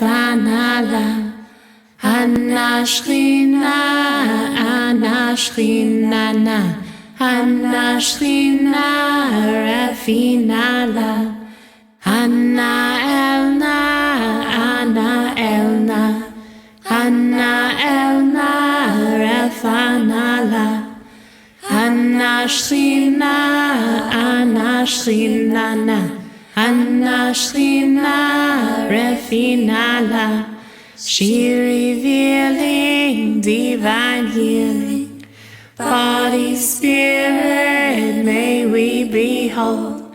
refanala. Anashrina, anashrinana. Anashrina, refinala. Anna elna, Anna elna. Anna elna, refanala. Anashrina, anashrinana. Anashrina, refinala. She revealing divine healing. Body, spirit, may we behold.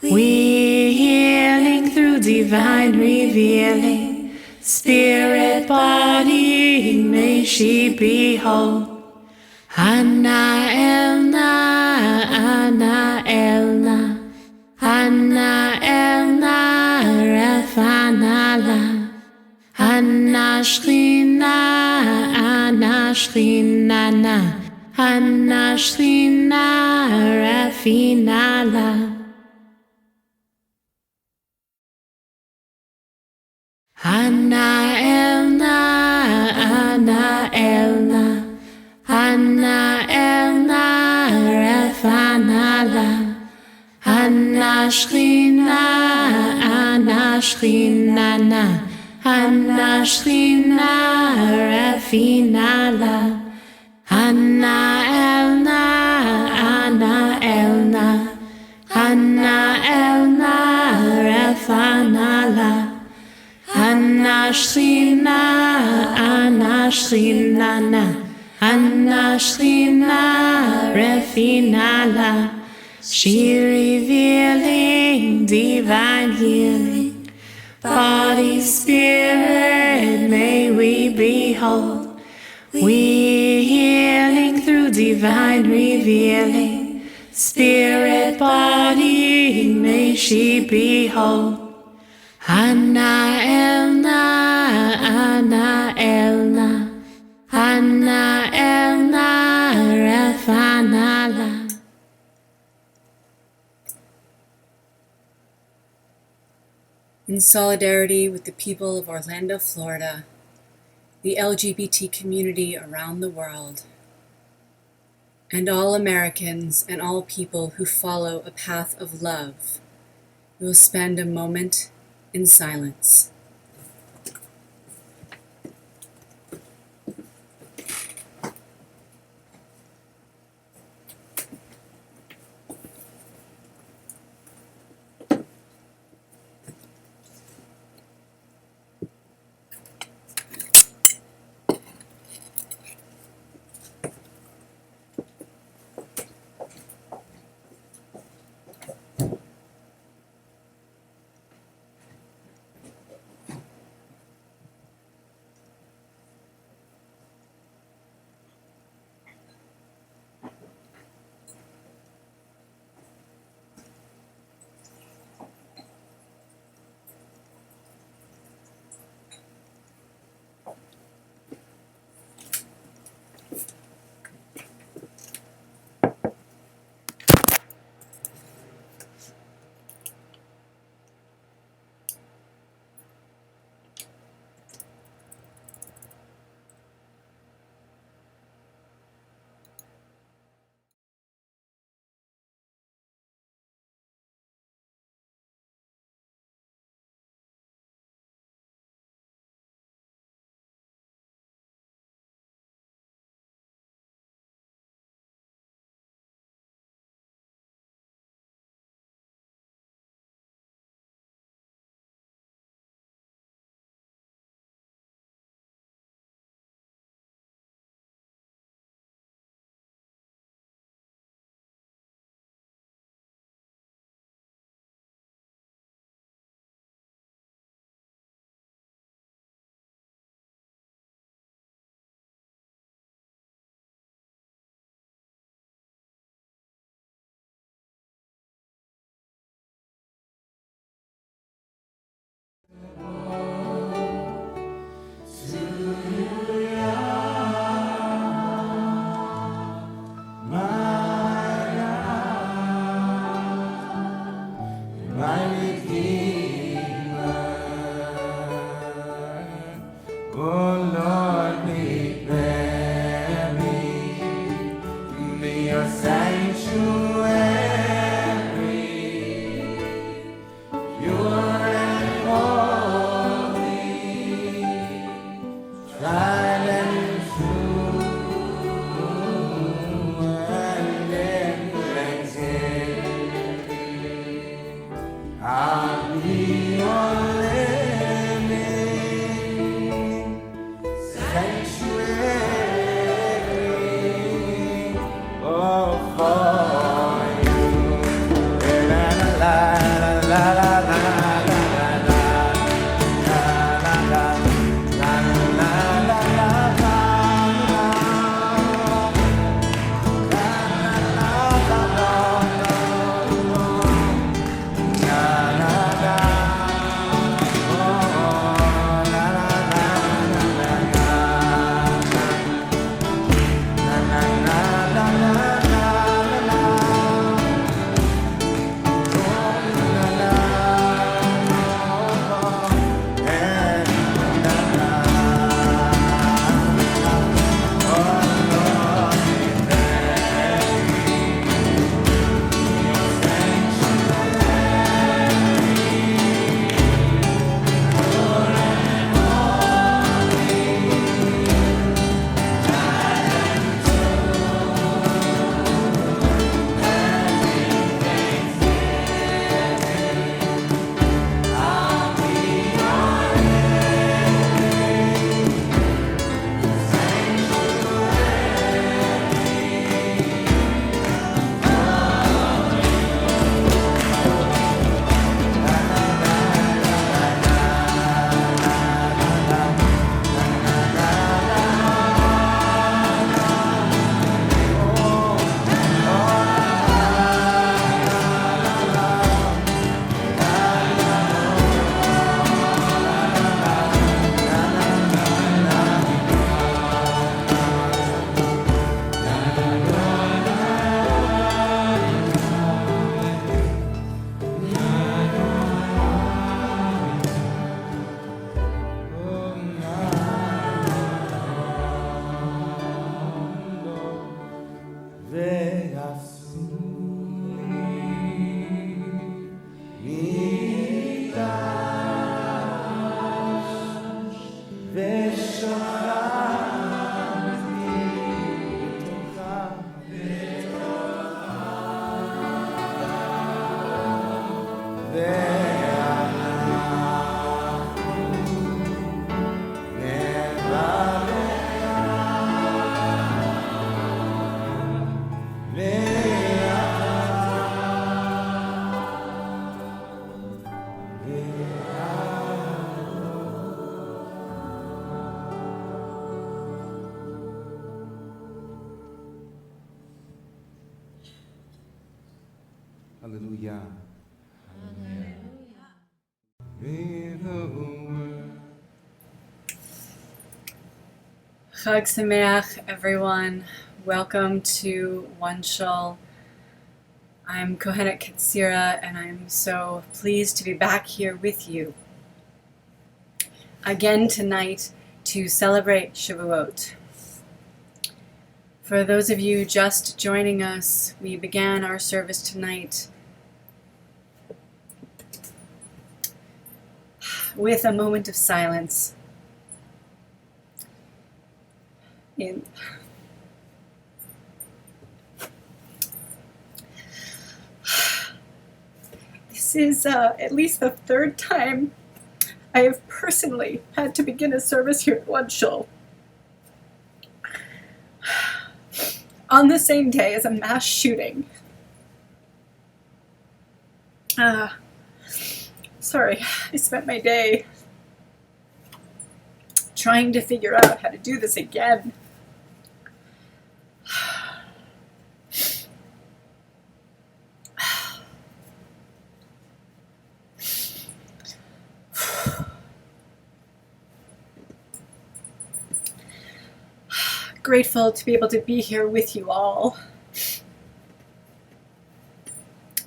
We healing through divine revealing. Spirit, body, may she behold. Anna elna, Anna elna. Anna elna, refanala. Anashrina, anashrinana. Anashrina, refinala. Anna elna, Anna elna. Anna elna, refanala. Anashrina, anashrinana. Anashrina, refinala. Anna elna, Anna elna. Anna elna, refanala. Anashrina, anashrinana. Anashrina, refinala. She revealing divine healing. Body, spirit, may we behold. We healing through divine revealing. Spirit, body, may she behold. Anna elna, Anna elna. Anna elna, refanala. In solidarity with the people of Orlando, Florida, the LGBT community around the world, and all Americans and all people who follow a path of love, we will spend a moment in silence. Hallelujah. Chag Sameach, everyone. Welcome to OneShul. I'm Kohenet Ketzirah, and I'm so pleased to be back here with you again tonight to celebrate Shavuot. For those of you just joining us, we began our service tonight with a moment of silence. This is at least the third time I have personally had to begin a service here at OneShul on the same day as a mass shooting. Sorry, I spent my day trying to figure out how to do this again. Grateful to be able to be here with you all.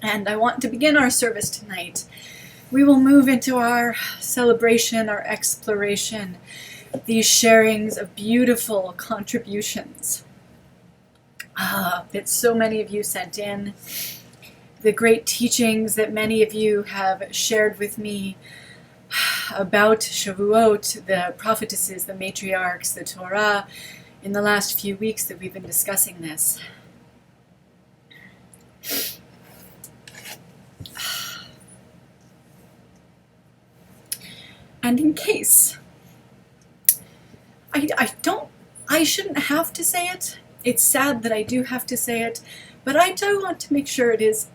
And I want to begin our service tonight. We will move into our celebration, our exploration, these sharings of beautiful contributions that so many of you sent in, the great teachings that many of you have shared with me about Shavuot, the prophetesses, the matriarchs, the Torah, in the last few weeks that we've been discussing this. And in case I shouldn't have to say it. It's sad that I do have to say it, but I do want to make sure it is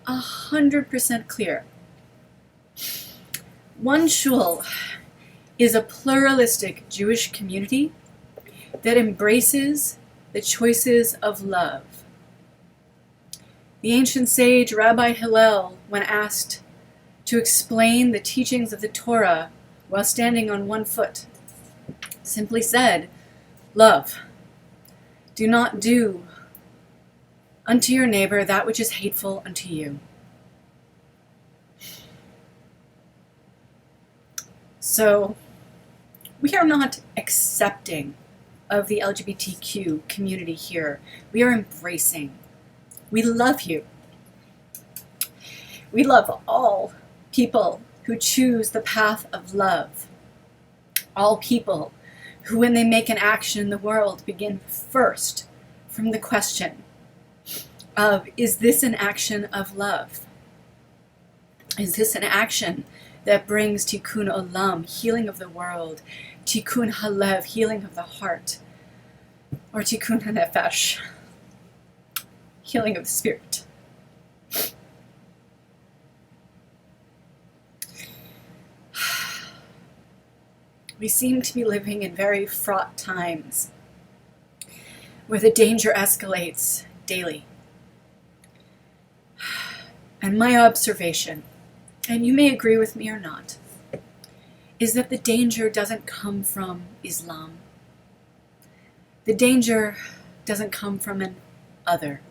100% clear. OneShul is a pluralistic Jewish community that embraces the choices of love. The ancient sage Rabbi Hillel, when asked to explain the teachings of the Torah while standing on one foot, simply said, "Love. Do not do unto your neighbor that which is hateful unto you." So, we are not accepting of the LGBTQ community here. We are embracing. We love you. We love all people who choose the path of love. All people who, when they make an action in the world, begin first from the question of, is this an action of love? Is this an action that brings tikkun olam, healing of the world, tikkun HaLev, healing of the heart, or tikkun hanefesh, healing of the spirit? We seem to be living in very fraught times where the danger escalates daily. And my observation, and you may agree with me or not, is that the danger doesn't come from Islam. The danger doesn't come from an other.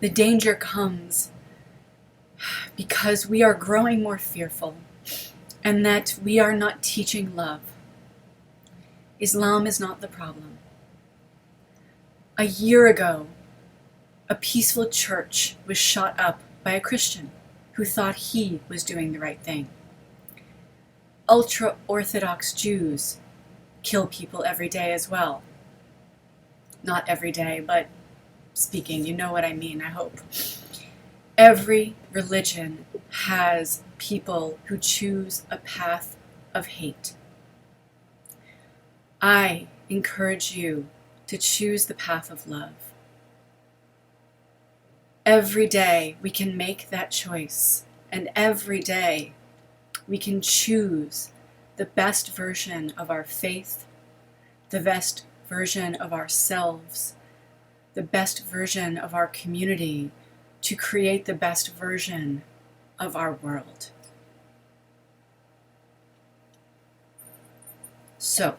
The danger comes because we are growing more fearful and that we are not teaching love. Islam is not the problem. A year ago, a peaceful church was shot up by a Christian who thought he was doing the right thing. Ultra-Orthodox Jews kill people every day as well. Not every day, but speaking, you know what I mean, I hope. Every religion has people who choose a path of hate. I encourage you to choose the path of love. Every day we can make that choice, and every day we can choose the best version of our faith, the best version of ourselves, the best version of our community, to create the best version of our world. So,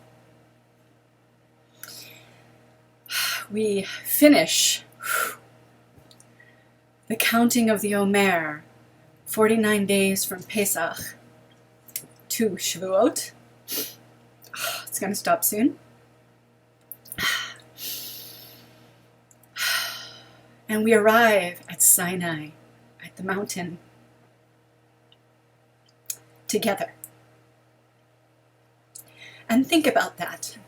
we finish the counting of the Omer, 49 days from Pesach to Shavuot. It's going to stop soon. And we arrive at Sinai, at the mountain, together. And think about that.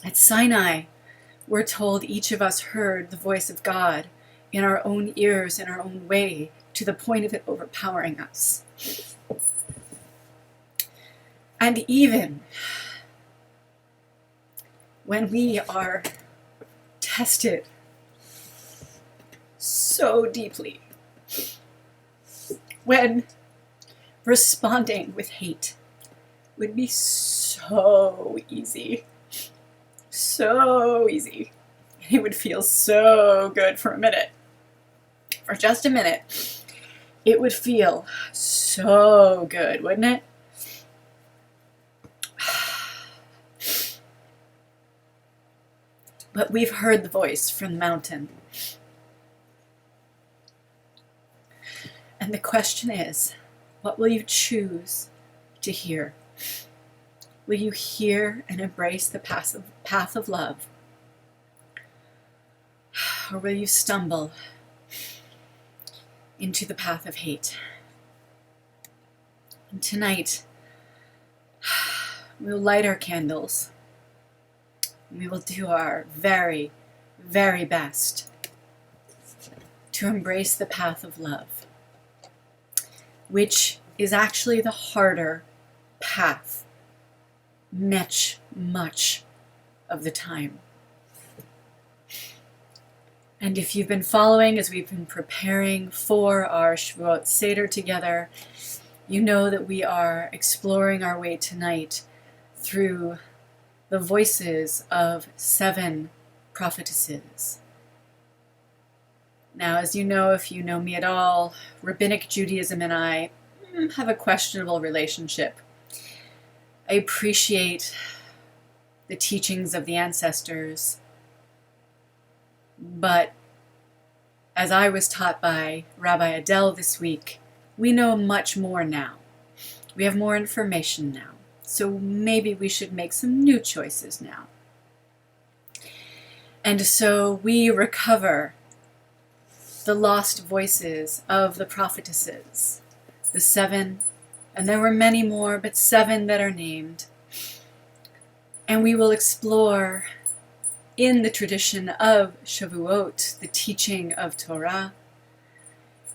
At Sinai, we're told each of us heard the voice of God in our own ears, in our own way, to the point of it overpowering us. And even when we are tested so deeply, when responding with hate would be so easy, it would feel so good for a minute. For just a minute, it would feel so good, wouldn't it? But we've heard the voice from the mountain. And the question is, what will you choose to hear? Will you hear and embrace the path of love? Or will you stumble into the path of hate? And tonight, we'll light our candles. We will do our very, very best to embrace the path of love, which is actually the harder path much of the time. And if you've been following as we've been preparing for our Shavuot Seder together, you know that we are exploring our way tonight through the voices of 7 prophetesses. Now, as you know, if you know me at all, Rabbinic Judaism and I have a questionable relationship. I appreciate the teachings of the ancestors, but as I was taught by Rabbi Adele this week, we know much more now. We have more information now, so maybe we should make some new choices now. And so we recover the lost voices of the prophetesses, the 7, and there were many more, but 7 that are named. And we will explore in the tradition of Shavuot, the teaching of Torah,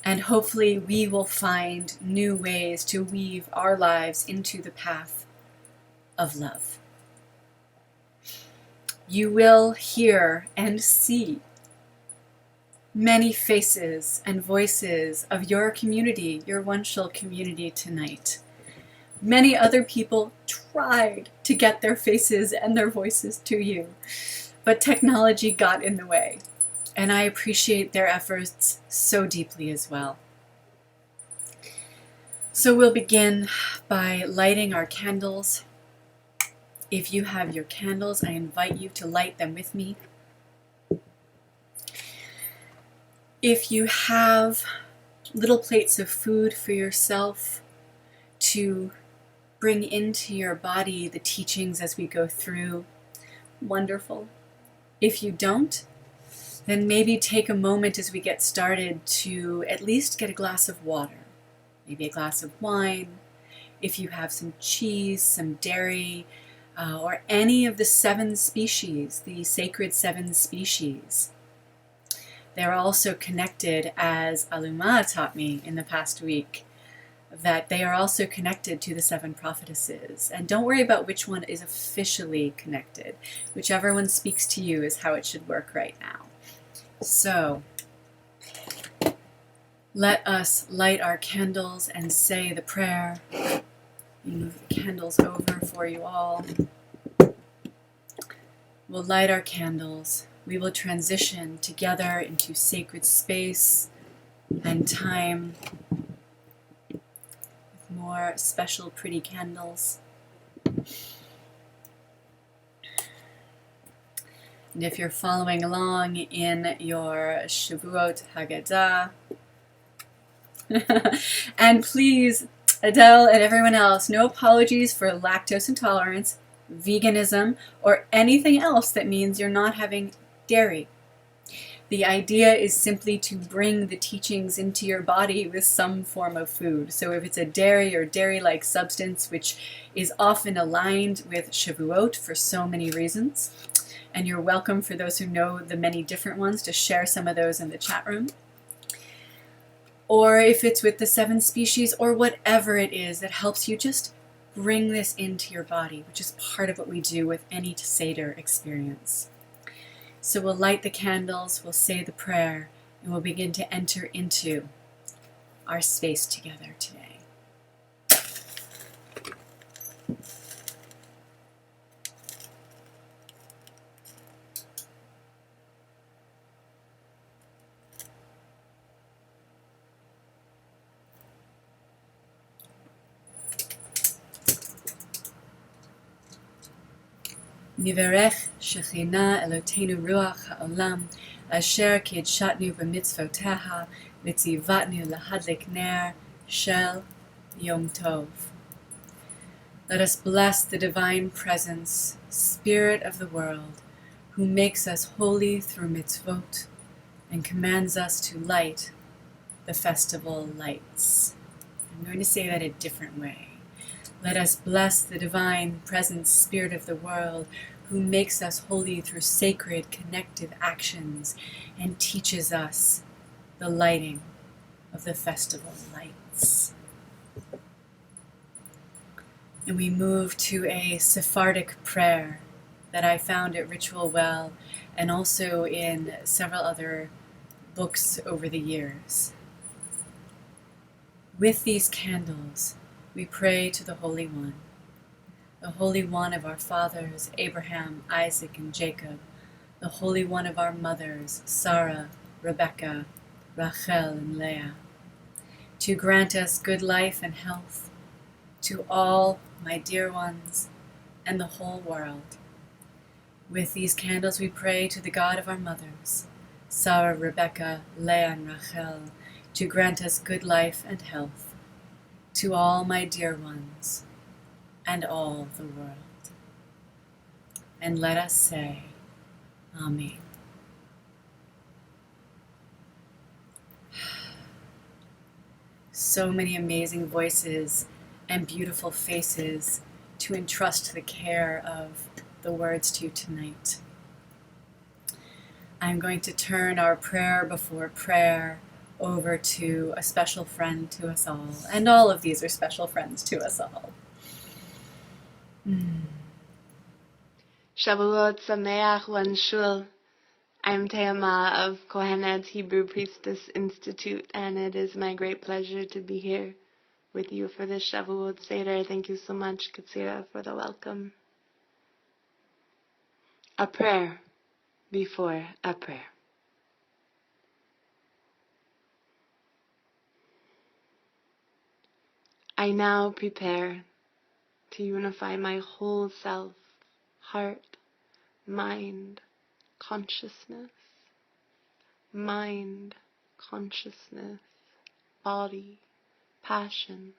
and hopefully we will find new ways to weave our lives into the path of love. You will hear and see many faces and voices of your community, your OneShul community tonight. Many other people tried to get their faces and their voices to you, but technology got in the way, and I appreciate their efforts so deeply as well. So we'll begin by lighting our candles. If you have your candles, I invite you to light them with me. If you have little plates of food for yourself to bring into your body the teachings as we go through, wonderful. If you don't, then maybe take a moment as we get started to at least get a glass of water, maybe a glass of wine. If you have some cheese, some dairy, or any of the 7 species, the sacred 7 species. They're also connected, as Alumah taught me in the past week, that they are also connected to the 7 prophetesses. And don't worry about which one is officially connected. Whichever one speaks to you is how it should work right now. So, let us light our candles and say the prayer. Move the candles over for you all. We'll light our candles. We will transition together into sacred space and time with more special pretty candles. And if you're following along in your Shavuot Haggadah, and please, Adele and everyone else, no apologies for lactose intolerance, veganism, or anything else that means you're not having dairy. The idea is simply to bring the teachings into your body with some form of food. So if it's a dairy or dairy-like substance, which is often aligned with Shavuot for so many reasons, and you're welcome, for those who know the many different ones, to share some of those in the chat room. Or if it's with the 7 species, or whatever it is that helps you just bring this into your body, which is part of what we do with any Seder experience. So we'll light the candles, we'll say the prayer, and we'll begin to enter into our space together today. Niverech Shechina Eloteinu Ruach HaOlam Asher Kidshatnu B'mitzvoteha Vitzivatnu Lahadlik Ner Shel Yom Tov. Let us bless the divine presence, Spirit of the world, who makes us holy through mitzvot and commands us to light the festival lights. I'm going to say that a different way. Let us bless the divine presence, Spirit of the world, who makes us holy through sacred connective actions and teaches us the lighting of the festival lights. And we move to a Sephardic prayer that I found at Ritual Well and also in several other books over the years. With these candles, we pray to the Holy One of our fathers, Abraham, Isaac, and Jacob, the Holy One of our mothers, Sarah, Rebekah, Rachel, and Leah, to grant us good life and health, to all my dear ones and the whole world. With these candles we pray to the God of our mothers, Sarah, Rebekah, Leah, and Rachel, to grant us good life and health, to all my dear ones and all the world. And let us say, Amen. So many amazing voices and beautiful faces to entrust the care of the words to you tonight. I'm going to turn our prayer before prayer over to a special friend to us all, and all of these are special friends to us all. Shavuot Sameach OneShul. I'm Teama of Kohenet's Hebrew Priestess Institute, and it is my great pleasure to be here with you for this Shavuot Seder. Thank you so much, Ketzirah, for the welcome. A prayer before a prayer. I now prepare to unify my whole self, heart, mind, consciousness, body, passions,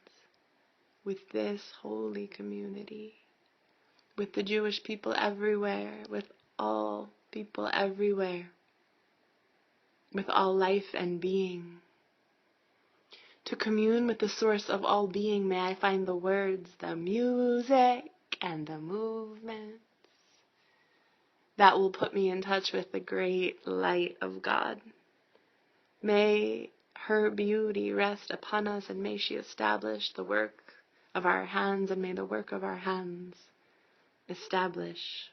with this holy community, with the Jewish people everywhere, with all people everywhere, with all life and being. To commune with the source of all being, may I find the words, the music, and the movements that will put me in touch with the great light of God. May her beauty rest upon us, and may she establish the work of our hands, and may the work of our hands establish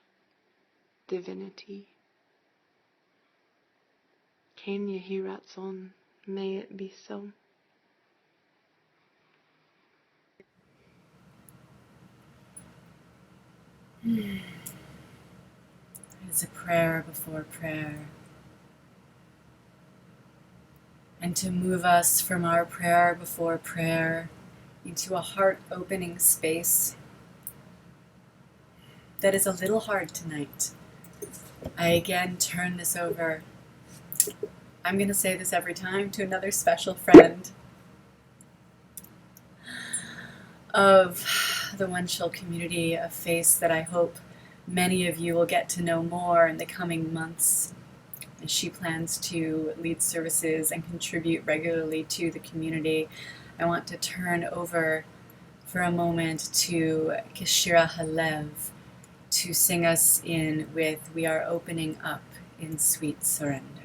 divinity. Ken Yehi Ratzon, may it be so. It's a prayer before prayer. And to move us from our prayer before prayer into a heart-opening space that is a little hard tonight, I again turn this over. I'm going to say this every time, to another special friend of the OneShul community, a face that I hope many of you will get to know more in the coming months, as she plans to lead services and contribute regularly to the community. I want to turn over for a moment to Keshira HaLev to sing us in with "We Are Opening Up in Sweet Surrender."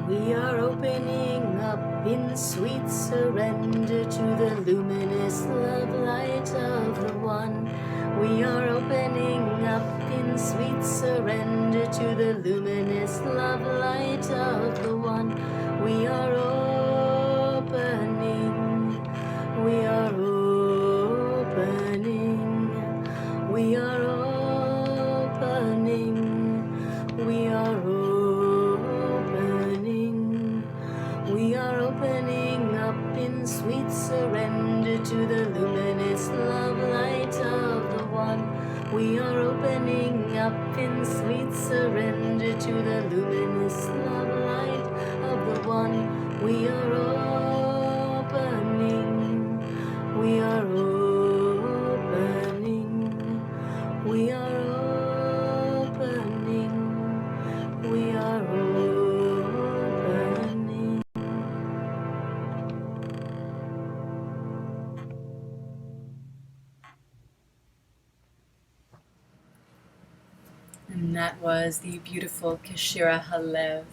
We are opening up in sweet surrender to the luminous love light of the One. We are opening up in sweet surrender to the luminous love light of the One. We are opening, we are opening, we are opening, we are opening. We are opening up in sweet surrender to the luminous love light of the One. We are opening up in sweet surrender to the luminous love light of the One. We are opening, we are opening, we are opening, we are opening. And that was the beautiful Keshira HaLev.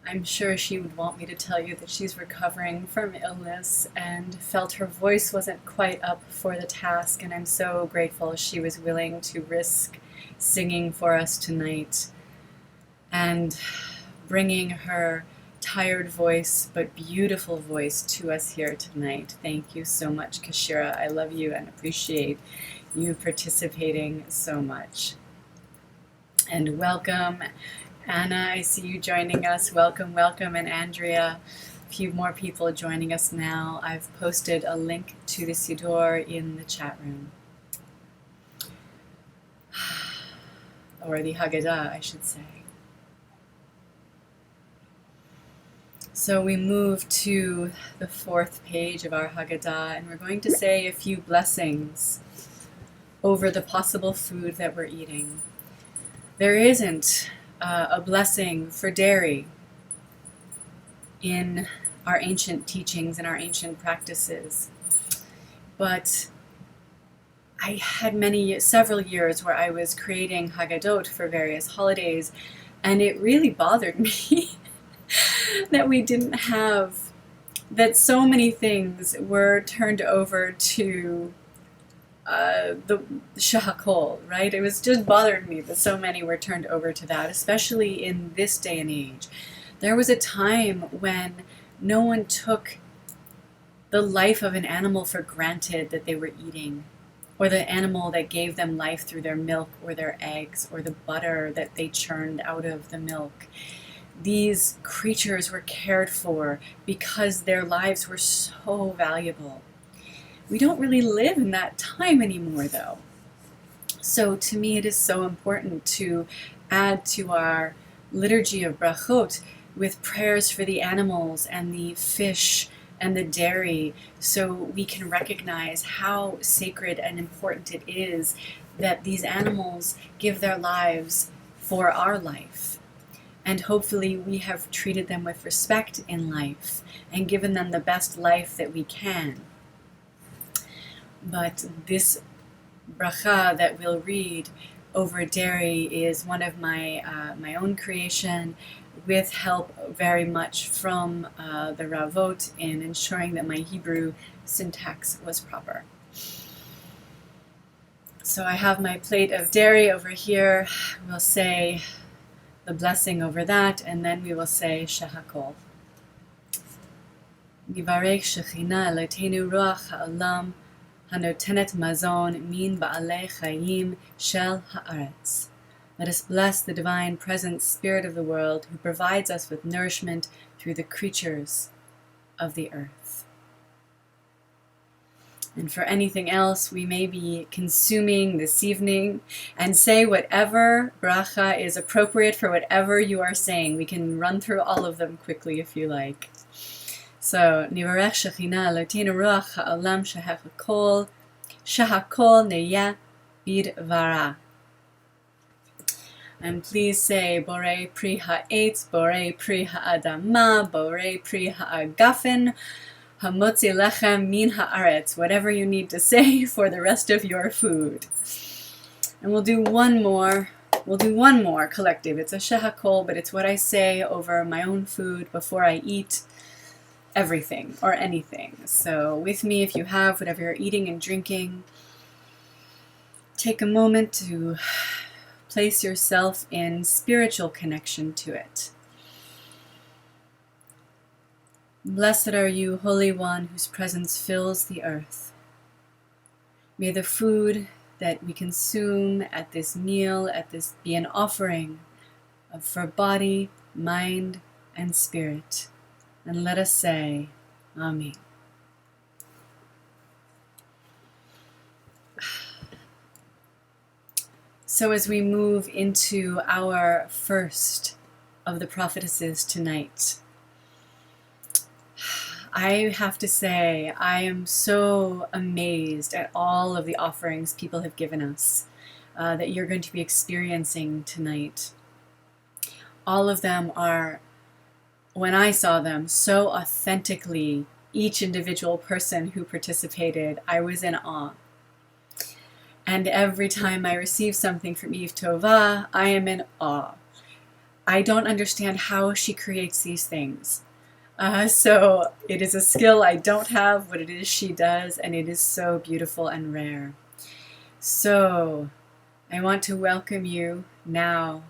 I'm sure she would want me to tell you that she's recovering from illness and felt her voice wasn't quite up for the task, and I'm so grateful she was willing to risk singing for us tonight and bringing her tired voice but beautiful voice to us here tonight. Thank you so much, Keshira. I love you and appreciate you participating so much. And welcome, Anna, I see you joining us. Welcome, welcome, and Andrea. A few more people joining us now. I've posted a link to the Siddur in the chat room. Or the Haggadah, I should say. So we move to the 4th page of our Haggadah, and we're going to say a few blessings over the possible food that we're eating. There isn't a blessing for dairy in our ancient teachings and our ancient practices. But I had several years where I was creating Haggadot for various holidays, and it really bothered me that we didn't have, that so many things were turned over to the shahakol, right? It was just bothered me that so many were turned over to that, especially in this day and age. There was a time when no one took the life of an animal for granted that they were eating, or the animal that gave them life through their milk or their eggs or the butter that they churned out of the milk. These creatures were cared for because their lives were so valuable. We don't really live in that time anymore, though. So to me, it is so important to add to our liturgy of brachot with prayers for the animals and the fish and the dairy, so we can recognize how sacred and important it is that these animals give their lives for our life. And hopefully we have treated them with respect in life and given them the best life that we can. But this bracha that we'll read over dairy is one of my own creation, with help very much from the Ravot in ensuring that my Hebrew syntax was proper. So I have my plate of dairy over here. We'll say the blessing over that, and then we will say Shahakol. Yivarech Shechina Eloteinu Ruach HaOlam Hanotenet Mazon Min Ba'alei Chayim Shel Haaretz. Let us bless the divine present Spirit of the world who provides us with nourishment through the creatures of the earth. And for anything else we may be consuming this evening, and say whatever bracha is appropriate for whatever you are saying. We can run through all of them quickly if you like. So, Nivarech Shechina Eloteinu Ruach HaOlam Shahakol Neya Bidvara. And please say Borei Pri Ha'etz, Borei Pri Ha'adama, Borei Pri Ha'agafen, Hamotzi Lechem Min Haaretz, whatever you need to say for the rest of your food. And we'll do one more collective. It's a shehakol, but it's what I say over my own food before I eat everything or anything. So with me, if you have whatever you're eating and drinking, take a moment to place yourself in spiritual connection to it. Blessed are you, Holy One, whose presence fills the earth. May the food that we consume at this meal, be an offering for body, mind, and spirit. And let us say, Amen. So as we move into our first of the prophetesses tonight, I have to say I am so amazed at all of the offerings people have given us that you're going to be experiencing tonight. All of them are, when I saw them, so authentically, each individual person who participated, I was in awe. And every time I receive something from Eve Tovah, I am in awe. I don't understand how she creates these things. So it is a skill I don't have, but it is she does, and it is so beautiful and rare. So I want to welcome you now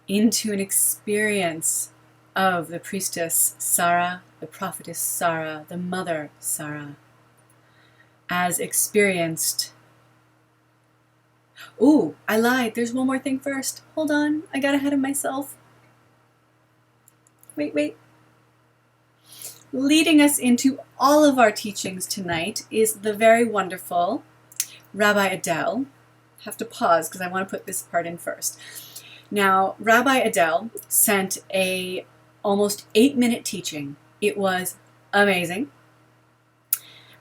into an experience of the priestess Sarah, the prophetess Sarah, the mother Sarah, as experienced. Ooh, I lied. There's one more thing first. Hold on. I got ahead of myself. Wait. Leading us into all of our teachings tonight is the very wonderful Rabbi Adele. I have to pause because I want to put this part in first. Now, Rabbi Adele sent a almost 8-minute teaching. It was amazing.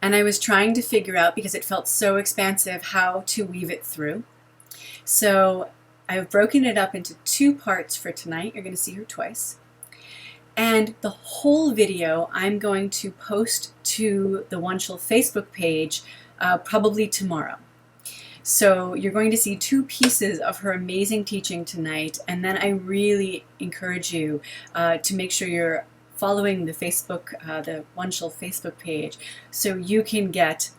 And I was trying to figure out, because it felt so expansive, how to weave it through. So I've broken it up into 2 parts for tonight. You're going to see her twice. And the whole video I'm going to post to the OneShul Facebook page probably tomorrow. So you're going to see 2 pieces of her amazing teaching tonight, and then I really encourage you to make sure you're following the the OneShul Facebook page, so you can get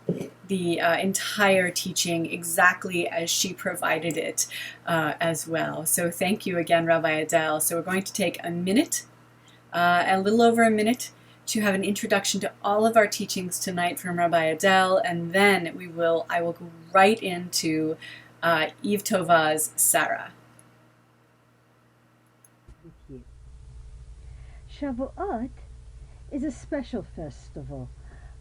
the entire teaching exactly as she provided it as well. So thank you again, Rabbi Adele. So we're going to take a minute, a little over a minute, to have an introduction to all of our teachings tonight from Rabbi Adele, and then I will go right into Eve Tovah's Sarah. Shavuot is a special festival,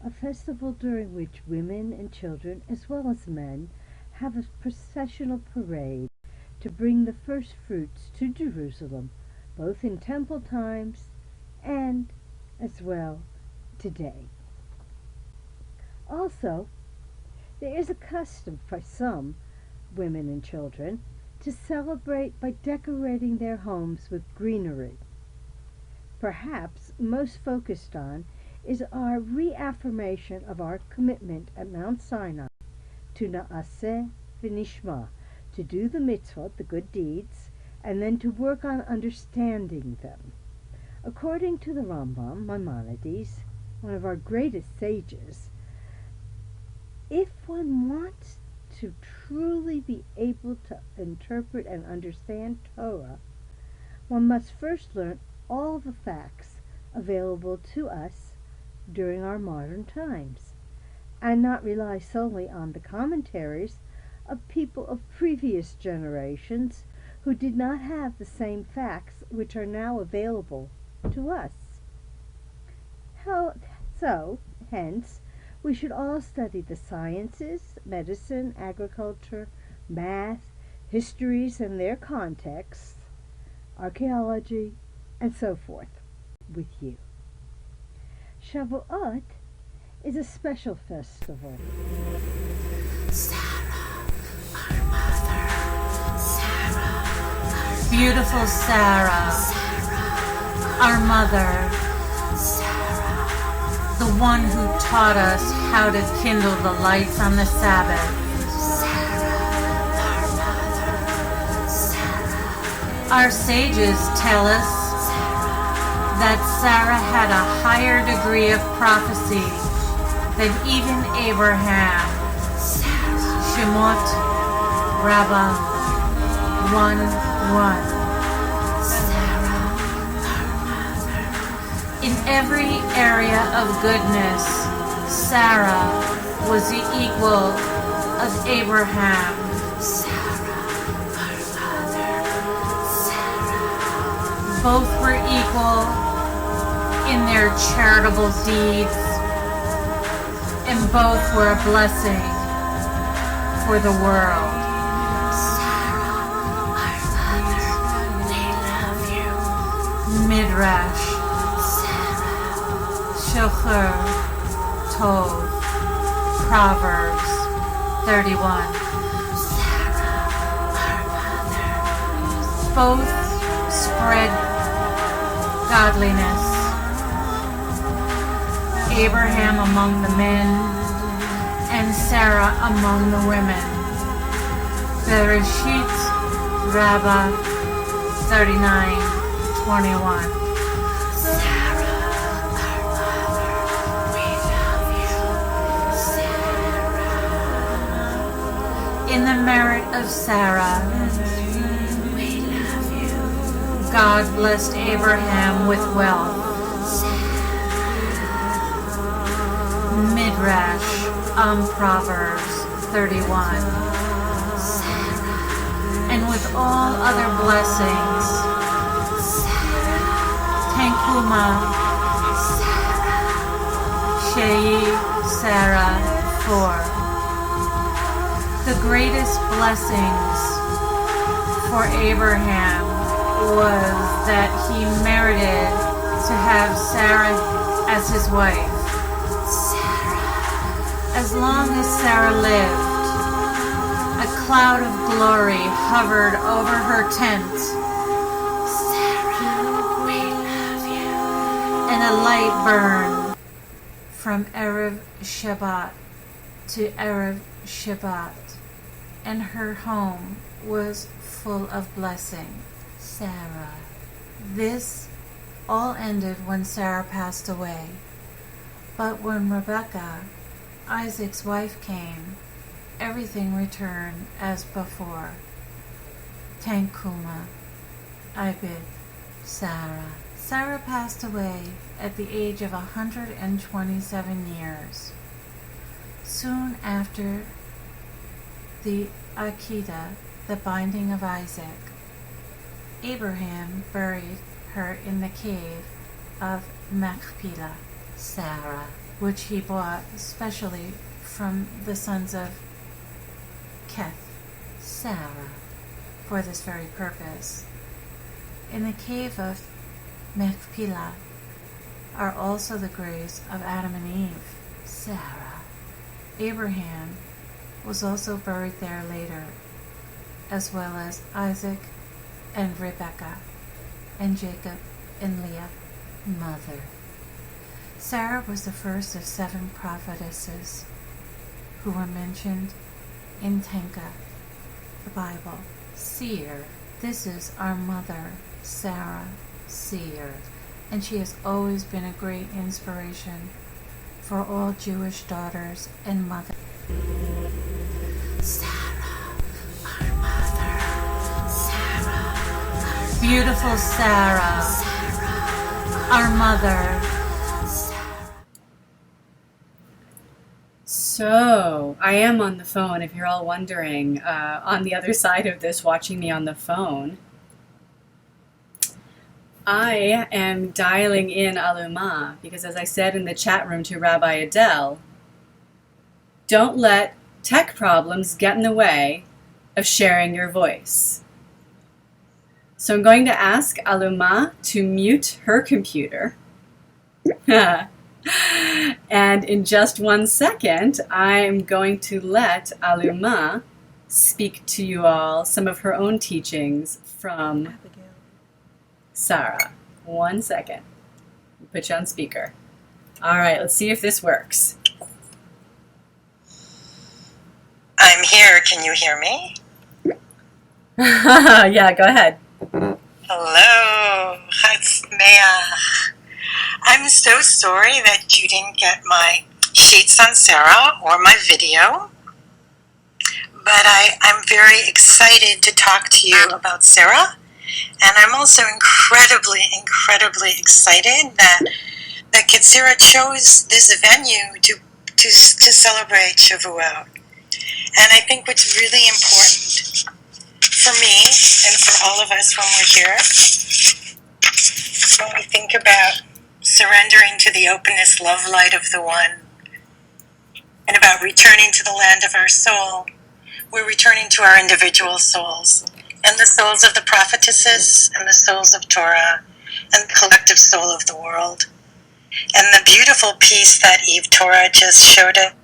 a festival during which women and children, as well as men, have a processional parade to bring the first fruits to Jerusalem, both in temple times and as well today. Also, there is a custom for some women and children to celebrate by decorating their homes with greenery. Perhaps most focused on is our reaffirmation of our commitment at Mount Sinai to Na'aseh v'nishma, to do the mitzvot, the good deeds, and then to work on understanding them. According to the Rambam, Maimonides, one of our greatest sages, if one wants to truly be able to interpret and understand Torah, one must first learn all the facts available to us during our modern times, and not rely solely on the commentaries of people of previous generations who did not have the same facts which are now available to us. Hence, we should all study the sciences, medicine, agriculture, math, histories and their contexts, archaeology, and so forth with you. Shavuot is a special festival. Sarah, our mother. Sarah, our beautiful Sarah, our mother. Sarah, the one who taught us how to kindle the lights on the Sabbath. Sarah, our mother. Sarah, our sages tell us that Sarah had a higher degree of prophecy than even Abraham. Shemot Rabbah 1:1. In every area of goodness, Sarah was the equal of Abraham. Both were equal in their charitable deeds, and both were a blessing for the world. Sarah, our mother, we love you. Midrash, Sarah, Shocher, Tov, Proverbs 31. Sarah, our mother. Both spread godliness. Abraham among the men, and Sarah among the women. Bereshit Rabbah 39:21. In the merit of Sarah, God blessed Abraham with wealth. Midrash Proverbs 31. And with all other blessings, Tankuma Shei Sarah 4. The greatest blessings for Abraham was that he merited to have Sarah as his wife. As long as Sarah lived, a cloud of glory hovered over her tent. And a light burned from Erev Shabbat to Erev Shabbat, and her home was full of blessing. Sarah. This all ended when Sarah passed away. But when Rebekah, Isaac's wife, came, everything returned as before. Tankuma, Ibid, Sarah. Sarah passed away at the age of 127 years. Soon after the Akedah, the binding of Isaac, Abraham buried her in the cave of Machpelah, Sarah, which he bought specially from the sons of Keth, Sarah, for this very purpose. In the cave of Machpelah are also the graves of Adam and Eve, Sarah. Abraham was also buried there later, as well as Isaac and Rebekah, and Jacob and Leah, mother. Sarah was the first of 7 prophetesses who were mentioned in Tanka, the Bible. Seer, this is our mother, Sarah, Seer, and she has always been a great inspiration for all Jewish daughters and mothers. Sarah, our mother, Sarah, our beautiful Sarah, our mother. So, I am on the phone, if you're all wondering, on the other side of this, watching me on the phone. I am dialing in Alumah, because as I said in the chat room to Rabbi Adele, don't let tech problems get in the way of sharing your voice. So I'm going to ask Alumah to mute her computer. And in just 1 second, I'm going to let Alumah speak to you all some of her own teachings from Sarah. 1 second. Put you on speaker. All right, let's see if this works. I'm here. Can you hear me? Yeah, go ahead. Hello. Chatzmeach. I'm so sorry that you didn't get my sheets on Sarah or my video, but I'm very excited to talk to you about Sarah, and I'm also incredibly excited that Ketzirah chose this venue to celebrate Shavuot. And I think what's really important for me and for all of us when we're here, when we think about surrendering to the openness, love light of the One, and about returning to the land of our soul, we're returning to our individual souls, and the souls of the prophetesses, and the souls of Torah, and the collective soul of the world. And the beautiful piece that Eve Torah just showed us,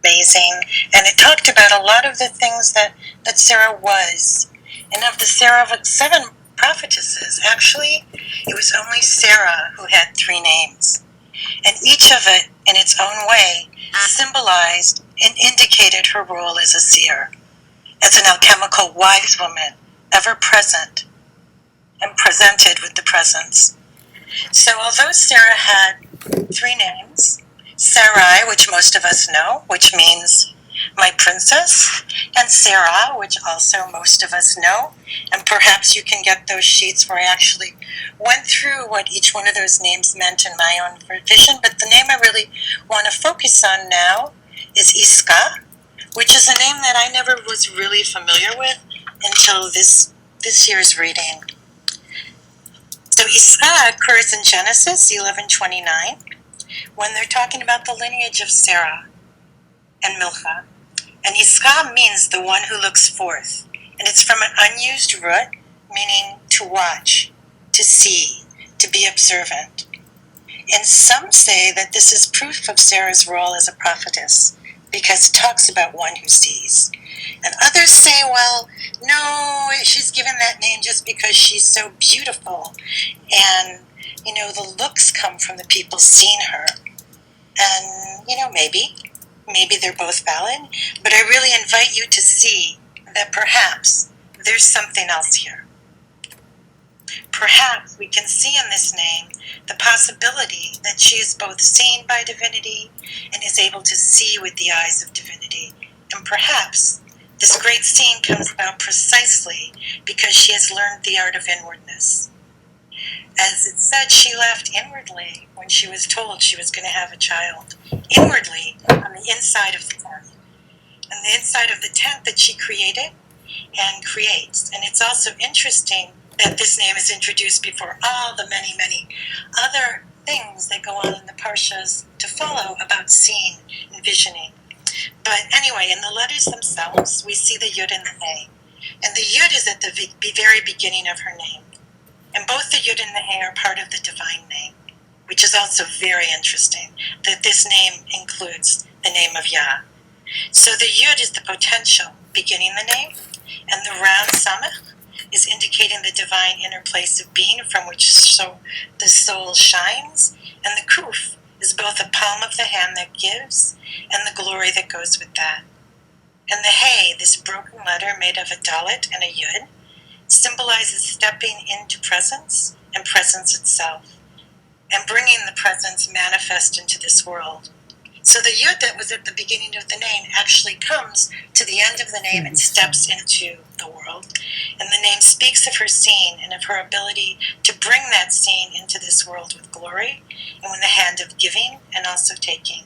amazing, and it talked about a lot of the things that Sarah was. And of the Sarah of 7 prophetesses, actually, it was only Sarah who had 3 names. And each of it, in its own way, symbolized and indicated her role as a seer. as an alchemical wise woman, ever present and presented with the presence. So although Sarah had 3 names, Sarai, which most of us know, which means my princess, and Sarah, which also most of us know, and perhaps you can get those sheets where I actually went through what each one of those names meant in my own vision, but the name I really want to focus on now is Iska, which is a name that I never was really familiar with until this year's reading. So Iska occurs in Genesis 11:29 when they're talking about the lineage of Sarah and Milcah. And Iska means the one who looks forth. And it's from an unused root, meaning to watch, to see, to be observant. And some say that this is proof of Sarah's role as a prophetess, because it talks about one who sees. And others say, well, no, she's given that name just because she's so beautiful. And, the looks come from the people seeing her. And, maybe they're both valid. But I really invite you to see that perhaps there's something else here. Perhaps we can see in this name the possibility that she is both seen by divinity and is able to see with the eyes of divinity. And perhaps this great scene comes about precisely because she has learned the art of inwardness. As it said, she left inwardly when she was told she was going to have a child. Inwardly, on the inside of the tent. On the inside of the tent that she created and creates. And it's also interesting that this name is introduced before all the many, many other things that go on in the parshas to follow about seeing and visioning. But anyway, in the letters themselves, we see the Yud and the He. And the Yud is at the very beginning of her name. And both the Yud and the He are part of the divine name, which is also very interesting, that this name includes the name of Yah. So the Yud is the potential beginning the name, and the round Samech is indicating the divine inner place of being from which the soul shines, and the Kuf is both the palm of the hand that gives and the glory that goes with that. And the He, this broken letter made of a Dalet and a Yud, symbolizes stepping into presence and presence itself, and bringing the presence manifest into this world. So the Yud that was at the beginning of the name actually comes to the end of the name and steps into the world. And the name speaks of her seeing and of her ability to bring that seeing into this world with glory and with the hand of giving and also taking.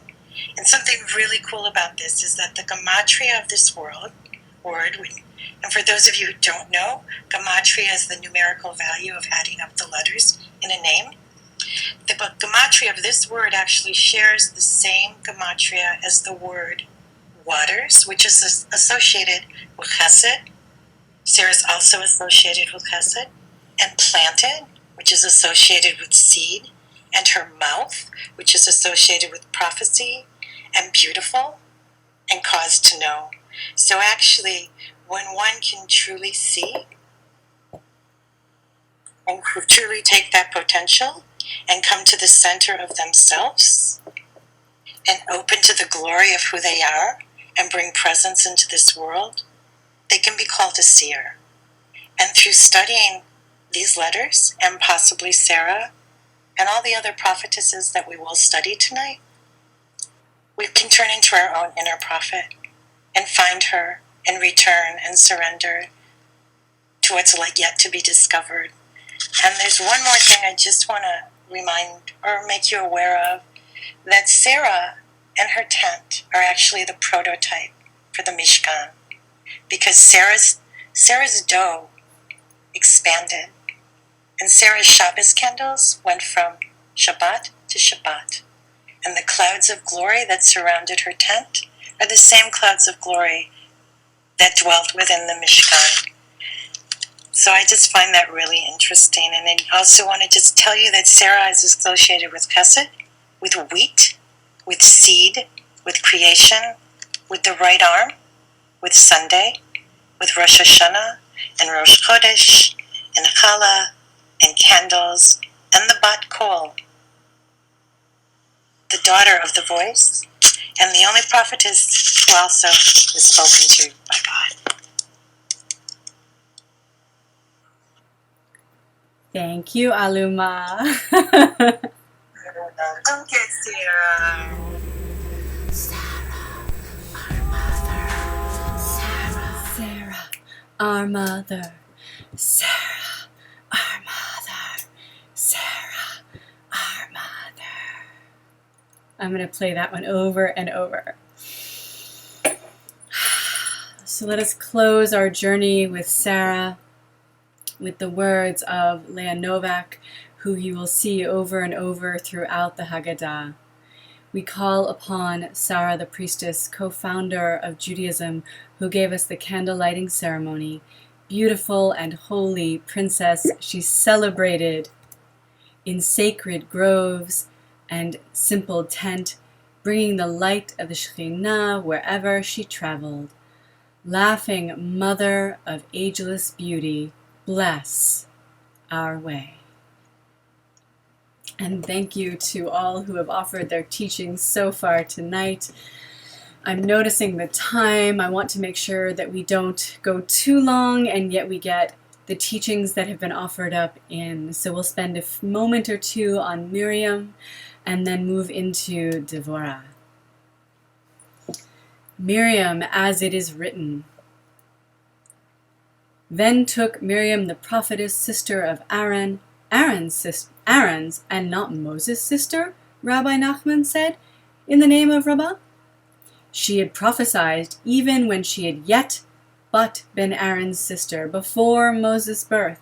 And something really cool about this is that the gematria of this word, and for those of you who don't know, gematria is the numerical value of adding up the letters in a name. The gematria of this word actually shares the same gematria as the word waters, which is associated with chesed. Sarah is also associated with chesed. And planted, which is associated with seed. And her mouth, which is associated with prophecy. And beautiful, and cause to know. So actually, when one can truly see and truly take that potential and come to the center of themselves and open to the glory of who they are and bring presence into this world, they can be called a seer. And through studying these letters and possibly Sarah and all the other prophetesses that we will study tonight, we can turn into our own inner prophet and find her and return and surrender to what's yet to be discovered. And there's one more thing I just want to remind or make you aware of, that Sarah and her tent are actually the prototype for the Mishkan, because Sarah's dough expanded, and Sarah's Shabbos candles went from Shabbat to Shabbat, and the clouds of glory that surrounded her tent are the same clouds of glory that dwelt within the Mishkan. So I just find that really interesting. And I also want to just tell you that Sarah is associated with chesed, with wheat, with seed, with creation, with the right arm, with Sunday, with Rosh Hashanah, and Rosh Chodesh, and challah, and candles, and the bat kol, the daughter of the voice, and the only prophetess who also is spoken to by God. Thank you, Alumah. Welcome, Ketzirah. Sarah, our mother. Sarah, our mother. Sarah, our mother. I'm going to play that one over and over. So let us close our journey with Sarah with the words of Leah Novak, who you will see over and over throughout the Haggadah. We call upon Sarah the priestess, co-founder of Judaism, who gave us the candle lighting ceremony. Beautiful and holy princess, she celebrated in sacred groves and simple tent, bringing the light of the Shekhinah wherever she traveled. Laughing mother of ageless beauty, bless our way. And thank you to all who have offered their teachings so far tonight. I'm noticing the time. I want to make sure that we don't go too long and yet we get the teachings that have been offered up in. So we'll spend a moment or two on Miriam and then move into Devorah. Miriam, as it is written. Then took Miriam the prophetess, sister of Aaron's and not Moses' sister, Rabbi Nachman said, in the name of Rabbi. She had prophesied even when she had yet but been Aaron's sister, before Moses' birth.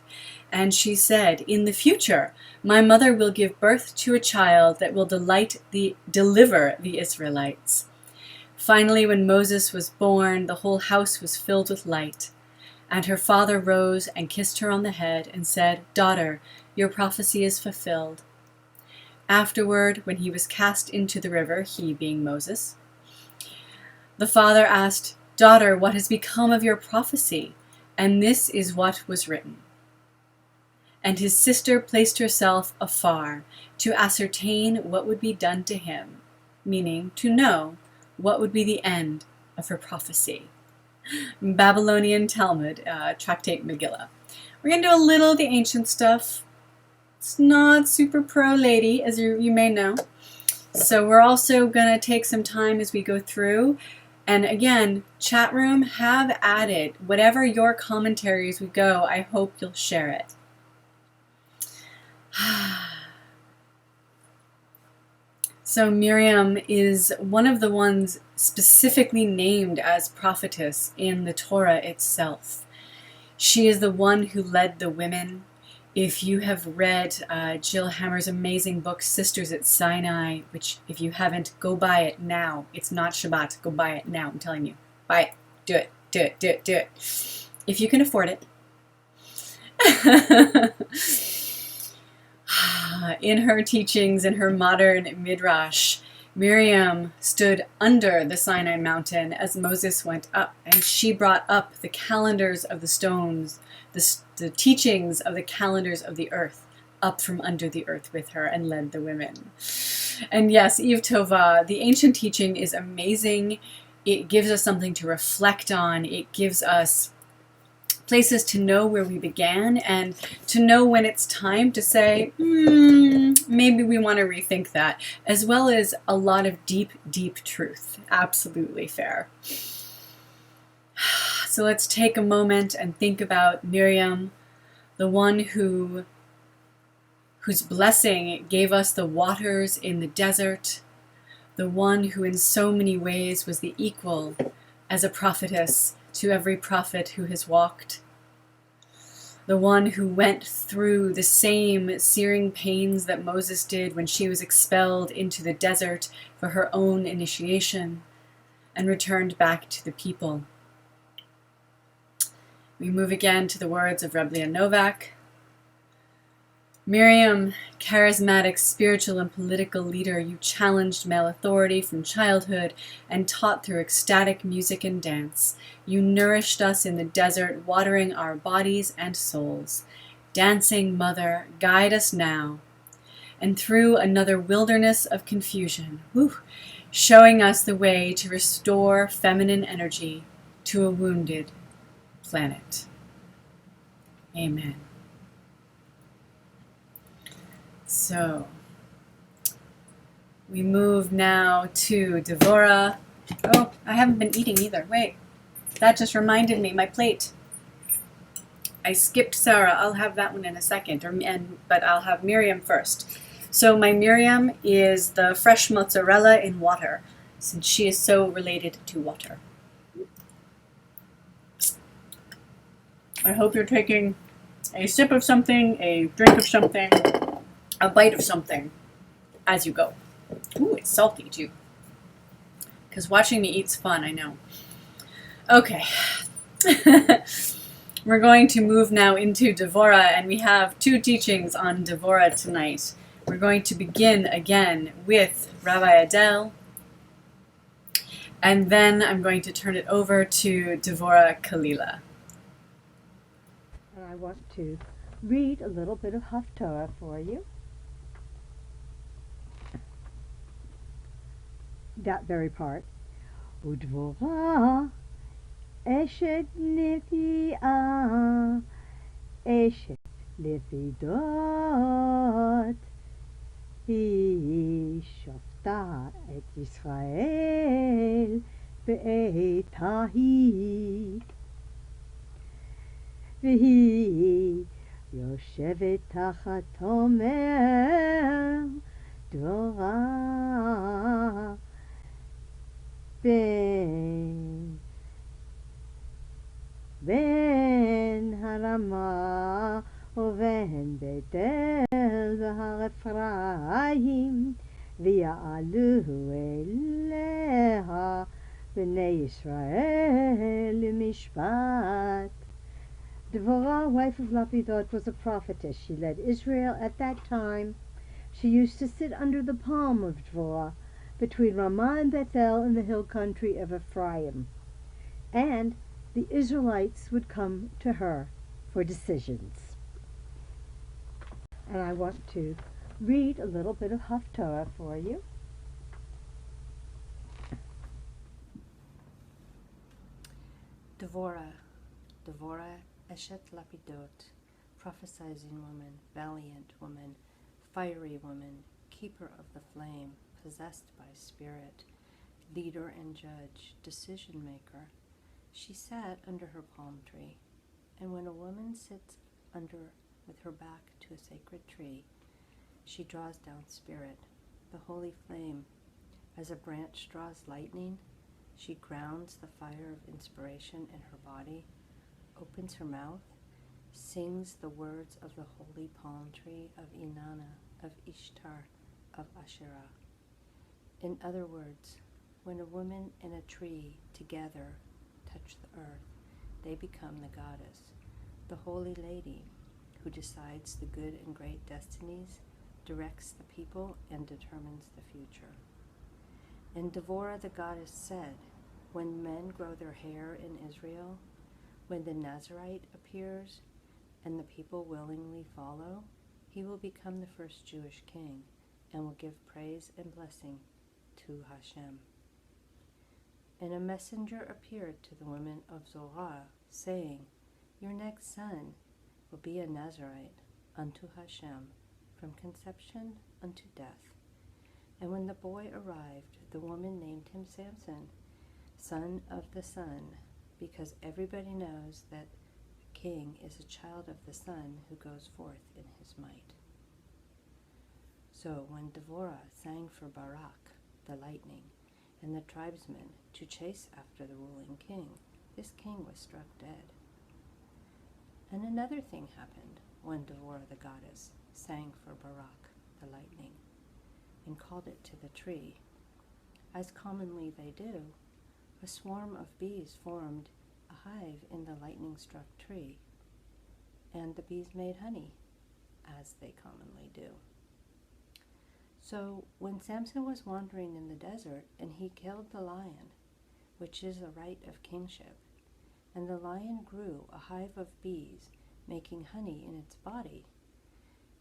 And she said, in the future, my mother will give birth to a child that will deliver the Israelites. Finally, when Moses was born, the whole house was filled with light. And her father rose and kissed her on the head and said, Daughter, your prophecy is fulfilled. Afterward, when he was cast into the river, he being Moses, the father asked, Daughter, what has become of your prophecy? And this is what was written. And his sister placed herself afar to ascertain what would be done to him, meaning to know what would be the end of her prophecy. Babylonian Talmud, Tractate Megillah. We're going to do a little of the ancient stuff. It's not super pro-lady, as you may know. So we're also going to take some time as we go through. And again, chat room, have added whatever your commentary as we go. I hope you'll share it. So Miriam is one of the ones specifically named as prophetess in the Torah itself. She is the one who led the women. If you have read Jill Hammer's amazing book, Sisters at Sinai, which if you haven't, go buy it now. It's not Shabbat. Go buy it now. I'm telling you. Buy it. Do it. Do it. Do it. Do it. If you can afford it. In her teachings, in her modern midrash, Miriam stood under the Sinai mountain as Moses went up, and she brought up the calendars of the stones, the teachings of the calendars of the earth, up from under the earth with her, and led the women. And yes, Eve Tovah, the ancient teaching is amazing. It gives us something to reflect on. It gives us places to know where we began and to know when it's time to say, maybe we want to rethink that, as well as a lot of deep, deep truth. Absolutely fair. So let's take a moment and think about Miriam, the one whose blessing gave us the waters in the desert, the one who in so many ways was the equal as a prophetess to every prophet who has walked, the one who went through the same searing pains that Moses did when she was expelled into the desert for her own initiation and returned back to the people. We move again to the words of Rabbi Novak. Miriam, charismatic, spiritual, and political leader, you challenged male authority from childhood and taught through ecstatic music and dance. You nourished us in the desert, watering our bodies and souls. Dancing Mother, guide us now, and through another wilderness of confusion, showing us the way to restore feminine energy to a wounded planet. Amen. So we move now to Devorah. Oh, I haven't been eating either. Wait, that just reminded me, my plate. I skipped Sarah. I'll have that one in a second, but I'll have Miriam first. So my Miriam is the fresh mozzarella in water, since she is so related to water. I hope you're taking a sip of something, a drink of something, a bite of something as you go. Ooh, it's salty too. Because watching me eat's fun, I know. Okay. We're going to move now into Devorah, and we have 2 teachings on Devorah tonight. We're going to begin again with Rabbi Adele, and then I'm going to turn it over to Devorah Kalila. And I want to read a little bit of PunkTorah for you. That very part. Udvorah eshet nevi'ah, eshet levidot, היא שפטה את ישראל בעת ההיא, והיא יושבת תחת תומר דבורה בין הרמה ובין בית אל והר אפרים, ויעלו אליה בני ישראל למשפט. Devorah, wife of Lapidot, was a prophetess. She led Israel at that time. She used to sit under the palm of Devorah between Ramah and Bethel in the hill country of Ephraim. And the Israelites would come to her for decisions. And I want to read a little bit of PunkTorah for you. Devorah, Eshet Lapidot, prophesizing woman, valiant woman, fiery woman, keeper of the flame, possessed by spirit, leader and judge, decision maker. She sat under her palm tree, and when a woman sits under with her back to a sacred tree, she draws down spirit, the holy flame. As a branch draws lightning, she grounds the fire of inspiration in her body, opens her mouth, sings the words of the holy palm tree of Inanna, of Ishtar, of Asherah. In other words, when a woman and a tree together touch the earth, they become the goddess, the holy lady, who decides the good and great destinies, directs the people, and determines the future. And Devorah the goddess said, when men grow their hair in Israel, when the Nazarite appears, and the people willingly follow, he will become the first Jewish king, and will give praise and blessing to Hashem. And a messenger appeared to the women of Zorah, saying, your next son will be a Nazarite unto Hashem, from conception unto death. And when the boy arrived, the woman named him Samson, son of the sun, because everybody knows that a king is a child of the sun who goes forth in his might. So when Devorah sang for Barak, the lightning, and the tribesmen to chase after the ruling king, this king was struck dead. And another thing happened when Devorah the goddess sang for Barak, the lightning, and called it to the tree. As commonly they do, a swarm of bees formed a hive in the lightning-struck tree, and the bees made honey, as they commonly do. So when Samson was wandering in the desert, and he killed the lion, which is a right of kingship, and the lion grew a hive of bees, making honey in its body,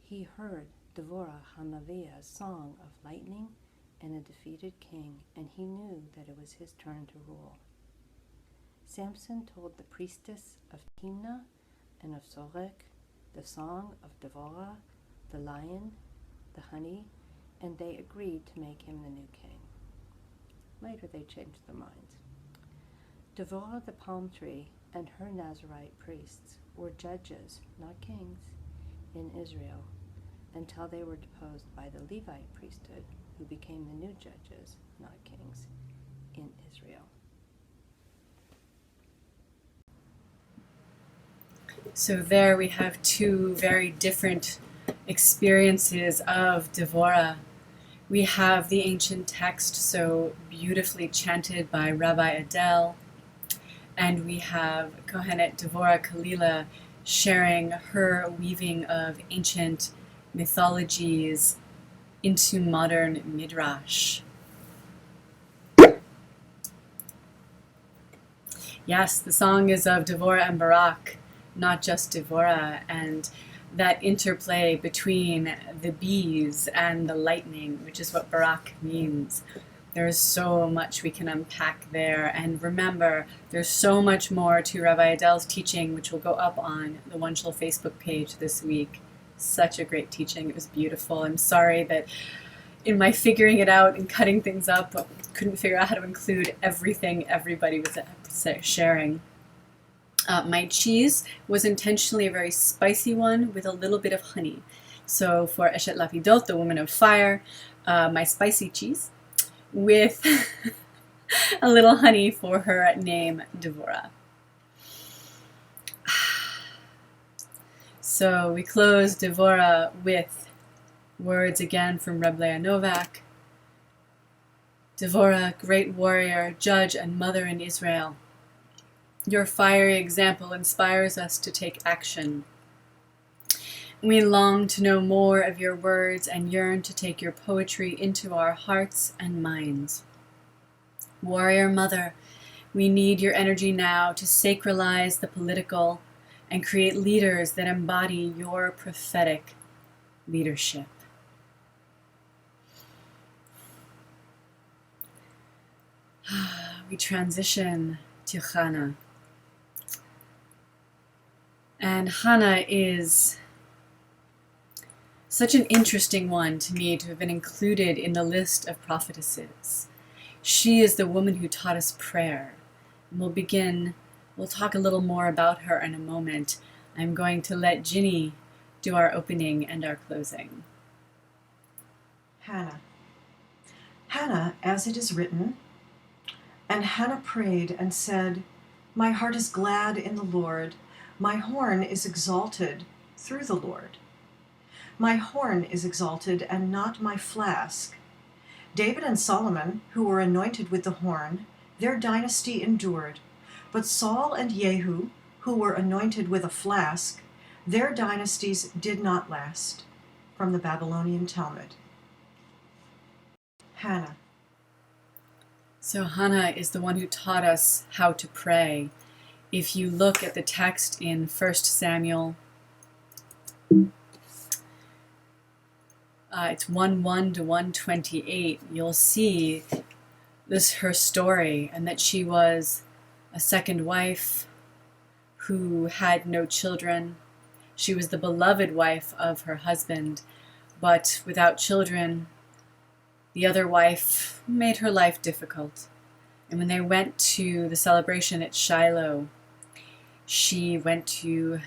he heard Devorah Hanaviah's song of lightning and a defeated king, and he knew that it was his turn to rule. Samson told the priestess of Timnah and of Sorek the song of Devorah, the lion, the honey, and they agreed to make him the new king. Later they changed their minds. Devorah the palm tree and her Nazarite priests were judges, not kings, in Israel, until they were deposed by the Levite priesthood, who became the new judges, not kings, in Israel. So there we have two very different experiences of Devorah. We have the ancient text so beautifully chanted by Rabbi Adele, and we have Kohenet Devorah Kalila sharing her weaving of ancient mythologies into modern midrash. Yes, the song is of Devorah and Barak, not just Devorah, and that interplay between the bees and the lightning, which is what Barak means. There is so much we can unpack there. And remember, there's so much more to Rabbi Adele's teaching, which will go up on the OneShul Facebook page this week. Such a great teaching. It was beautiful. I'm sorry that in my figuring it out and cutting things up, I couldn't figure out how to include everything everybody was sharing. My cheese was intentionally a very spicy one with a little bit of honey. So for Eshet Lapidot, the woman of fire, my spicy cheese with a little honey for her name, Devorah. So we close Devorah with words again from Reb Leah Novak. Devorah, great warrior, judge, and mother in Israel. Your fiery example inspires us to take action. We long to know more of your words and yearn to take your poetry into our hearts and minds. Warrior Mother, we need your energy now to sacralize the political and create leaders that embody your prophetic leadership. We transition to Hannah. And Hannah is such an interesting one to me to have been included in the list of prophetesses. She is the woman who taught us prayer. And we'll talk a little more about her in a moment. I'm going to let Ginnie do our opening and our closing. Hannah. Hannah, as it is written, and Hannah prayed and said, my heart is glad in the Lord. My horn is exalted through the Lord. My horn is exalted and not my flask. David and Solomon, who were anointed with the horn, their dynasty endured. But Saul and Jehu, who were anointed with a flask, their dynasties did not last. From the Babylonian Talmud. Hannah. So Hannah is the one who taught us how to pray. If you look at the text in 1 Samuel, it's 1:1 to 1:28, you'll see her story, and that she was a second wife who had no children. She was the beloved wife of her husband, but without children, the other wife made her life difficult. And when they went to the celebration at Shiloh, she went to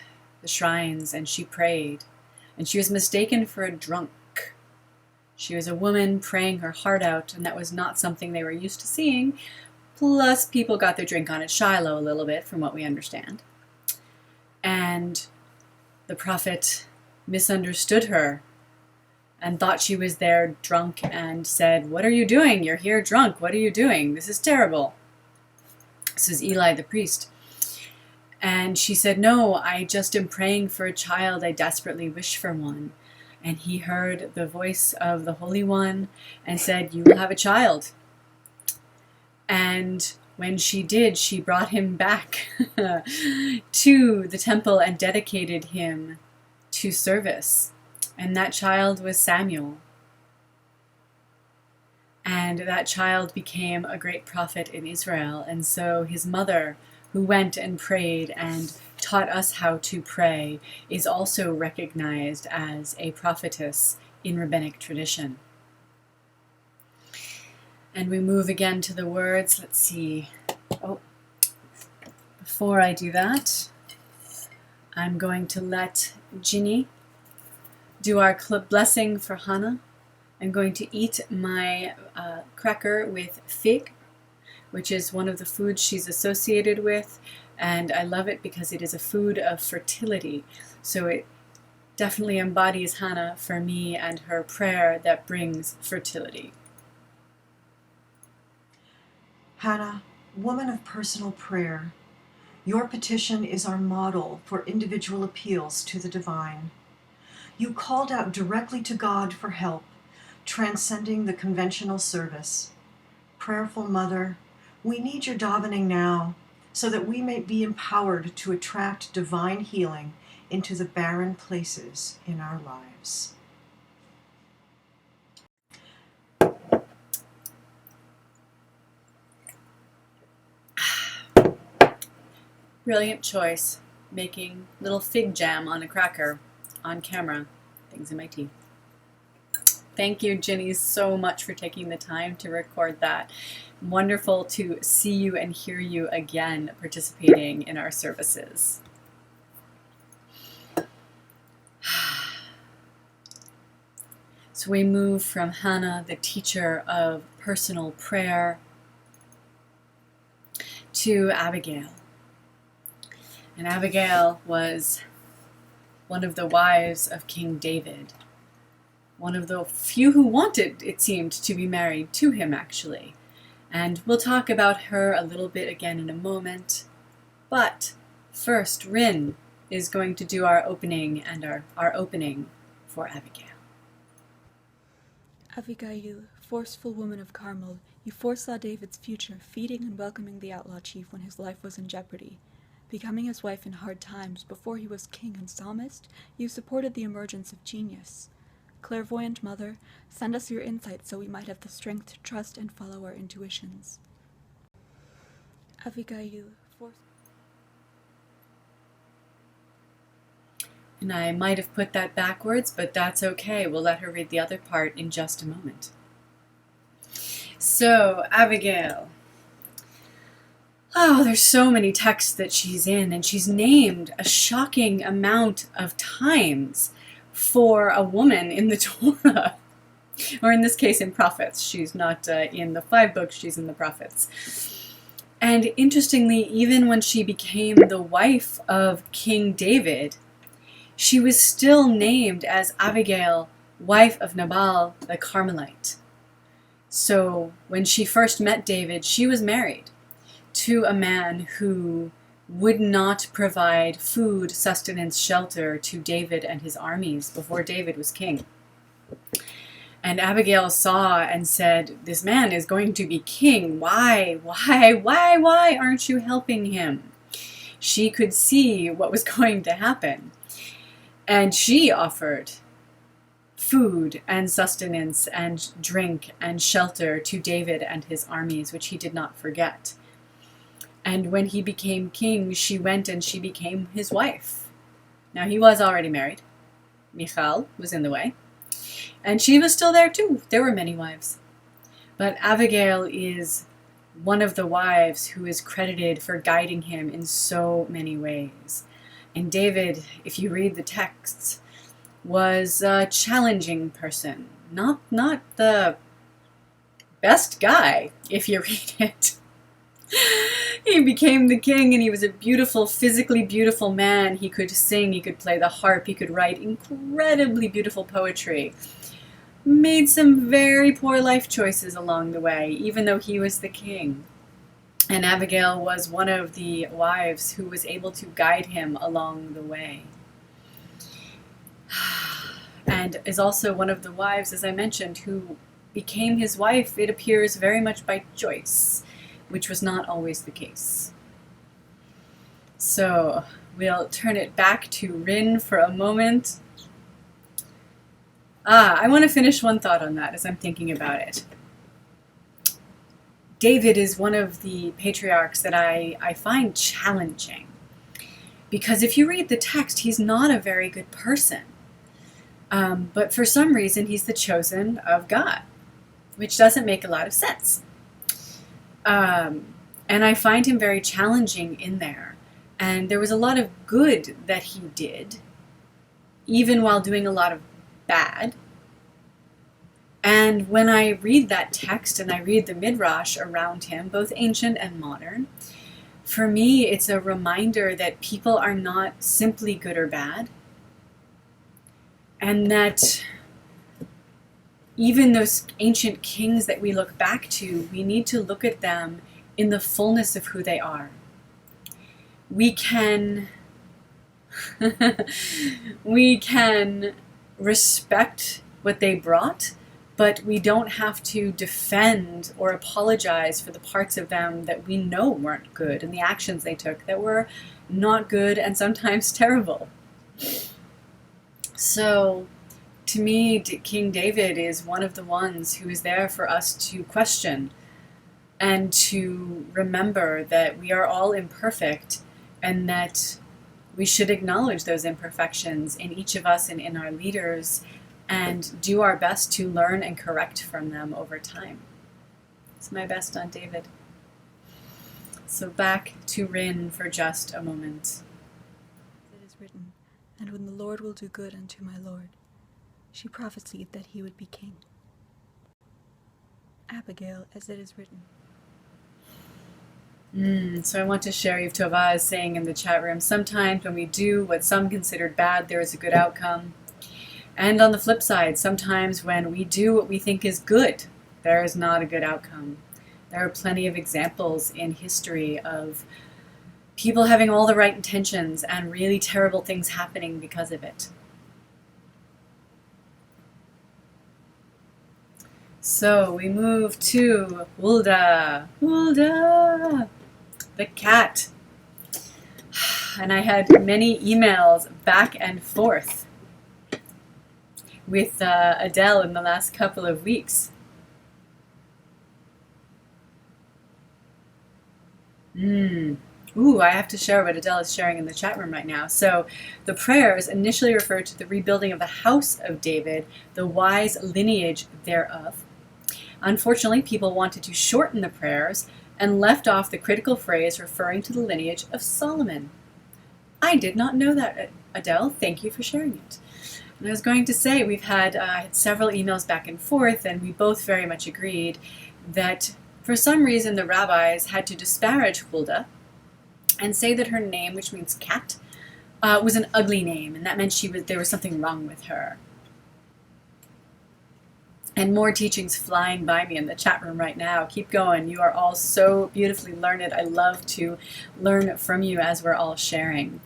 the shrines and she prayed. And she was mistaken for a drunk. She was a woman praying her heart out, and that was not something they were used to seeing. Plus, people got their drink on at Shiloh a little bit, from what we understand. And the prophet misunderstood her and thought she was there drunk and said, what are you doing? You're here drunk. What are you doing? This is terrible. This is Eli the priest. And she said, no, I just am praying for a child. I desperately wish for one. And he heard the voice of the Holy One and said, you will have a child. And when she did, she brought him back to the temple and dedicated him to service. And that child was Samuel. And that child became a great prophet in Israel. And so his mother, who went and prayed and taught us how to pray, is also recognized as a prophetess in rabbinic tradition. And we move again to the words. Let's see. Oh, before I do that, I'm going to let Ginnie do our blessing for Hannah. I'm going to eat my cracker with fig, which is one of the foods she's associated with, and I love it because it is a food of fertility. So it definitely embodies Hannah for me and her prayer that brings fertility. Hannah, woman of personal prayer, your petition is our model for individual appeals to the divine. You called out directly to God for help, transcending the conventional service. Prayerful Mother, we need your davening now so that we may be empowered to attract divine healing into the barren places in our lives. Brilliant choice, making little fig jam on a cracker on camera. Things in my tea. Thank you, Ginnie, so much for taking the time to record that. Wonderful to see you and hear you again participating in our services. So we move from Hannah, the teacher of personal prayer, to Abigail. And Abigail was one of the wives of King David. One of the few who wanted, it seemed, to be married to him, actually. And we'll talk about her a little bit again in a moment. But first, Rin is going to do our opening and our opening for Abigail. Abigail, forceful woman of Carmel, you foresaw David's future, feeding and welcoming the outlaw chief when his life was in jeopardy. Becoming his wife in hard times, before he was king and psalmist, you supported the emergence of genius. Clairvoyant mother, send us your insight so we might have the strength to trust and follow our intuitions. Abigail, And I might have put that backwards, but that's okay. We'll let her read the other part in just a moment. So, Abigail. Oh, there's so many texts that she's in, and she's named a shocking amount of times for a woman in the Torah. Or in this case, in prophets. She's not in the 5 books, she's in the prophets. And interestingly, even when she became the wife of King David, she was still named as Abigail, wife of Nabal the Carmelite. So when she first met David, she was married to a man who would not provide food, sustenance, shelter to David and his armies before David was king. And Abigail saw and said, this man is going to be king. Why aren't you helping him? She could see what was going to happen. And she offered food and sustenance and drink and shelter to David and his armies, which he did not forget. And when he became king, she went and she became his wife. Now, he was already married. Michal was in the way. And she was still there too. There were many wives. But Abigail is one of the wives who is credited for guiding him in so many ways. And David, if you read the texts, was a challenging person. Not the best guy, if you read it. He became the king, and he was a beautiful, physically beautiful man. He could sing, he could play the harp, he could write incredibly beautiful poetry. Made some very poor life choices along the way, even though he was the king. And Abigail was one of the wives who was able to guide him along the way. And is also one of the wives, as I mentioned, who became his wife, it appears, very much by choice, which was not always the case. So we'll turn it back to Rin for a moment. I want to finish one thought on that as I'm thinking about it. David is one of the patriarchs that I find challenging. Because if you read the text, he's not a very good person. But for some reason, he's the chosen of God, which doesn't make a lot of sense. And I find him very challenging in there. And there was a lot of good that he did, even while doing a lot of bad. And when I read that text and I read the Midrash around him, both ancient and modern, for me it's a reminder that people are not simply good or bad, and that even those ancient kings that we look back to, we need to look at them in the fullness of who they are. We can respect what they brought, but we don't have to defend or apologize for the parts of them that we know weren't good and the actions they took that were not good and sometimes terrible. So, to me, King David is one of the ones who is there for us to question and to remember that we are all imperfect and that we should acknowledge those imperfections in each of us and in our leaders and do our best to learn and correct from them over time. It's my best on David. So back to Rin for just a moment. It is written, "And when the Lord will do good unto my Lord," she prophesied that he would be king. Abigail, as it is written. So I want to share, Tovah is saying in the chat room, sometimes when we do what some considered bad, there is a good outcome. And on the flip side, sometimes when we do what we think is good, there is not a good outcome. There are plenty of examples in history of people having all the right intentions and really terrible things happening because of it. So we move to Huldah. Huldah, the cat. And I had many emails back and forth with Adele in the last couple of weeks. Ooh, I have to share what Adele is sharing in the chat room right now. So the prayers initially referred to the rebuilding of the house of David, the wise lineage thereof. Unfortunately, people wanted to shorten the prayers and left off the critical phrase referring to the lineage of Solomon. I did not know that, Adele. Thank you for sharing it. And I was going to say, we've had several emails back and forth, and we both very much agreed that for some reason the rabbis had to disparage Huldah and say that her name, which means cat, was an ugly name, and that meant there was something wrong with her. And more teachings flying by me in the chat room right now. Keep going. You are all so beautifully learned. I love to learn from you as we're all sharing.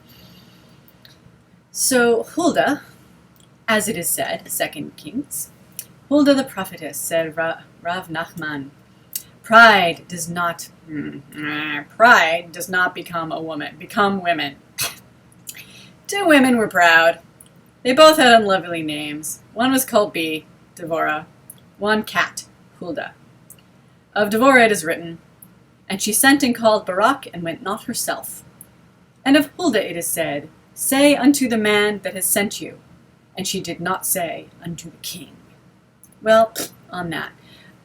So Huldah, as it is said, 2 Kings, Huldah the prophetess, said Rav Nachman, pride does not become women. 2 women were proud. They both had unlovely names. One was called Bee, Devorah. One cat, Huldah. Of Devorah it is written, and she sent and called Barak and went not herself. And of Huldah it is said, say unto the man that has sent you. And she did not say unto the king. Well, on that.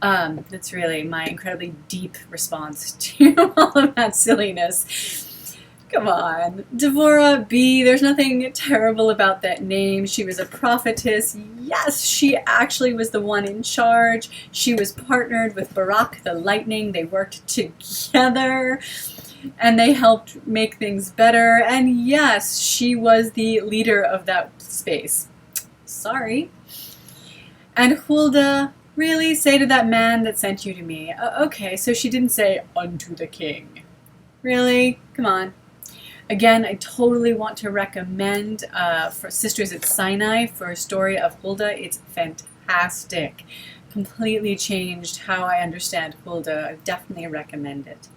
That's really my incredibly deep response to all of that silliness. Come on. Devorah B, there's nothing terrible about that name. She was a prophetess. Yes, she actually was the one in charge. She was partnered with Barak the lightning. They worked together and they helped make things better. And yes, she was the leader of that space. Sorry. And Huldah, really? Say to that man that sent you to me. Okay, so she didn't say unto the king. Really? Come on. Again, I totally want to recommend for Sisters at Sinai for a story of Huldah. It's fantastic. Completely changed how I understand Huldah. I definitely recommend it.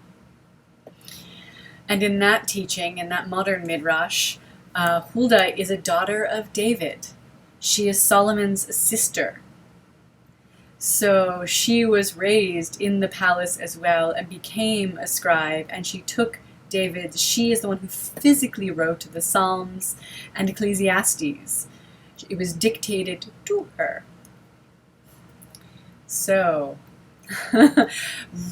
And in that teaching, in that modern midrash, Huldah is a daughter of David. She is Solomon's sister. So she was raised in the palace as well and became a scribe, and she took David. She is the one who physically wrote the Psalms and Ecclesiastes. It was dictated to her. So,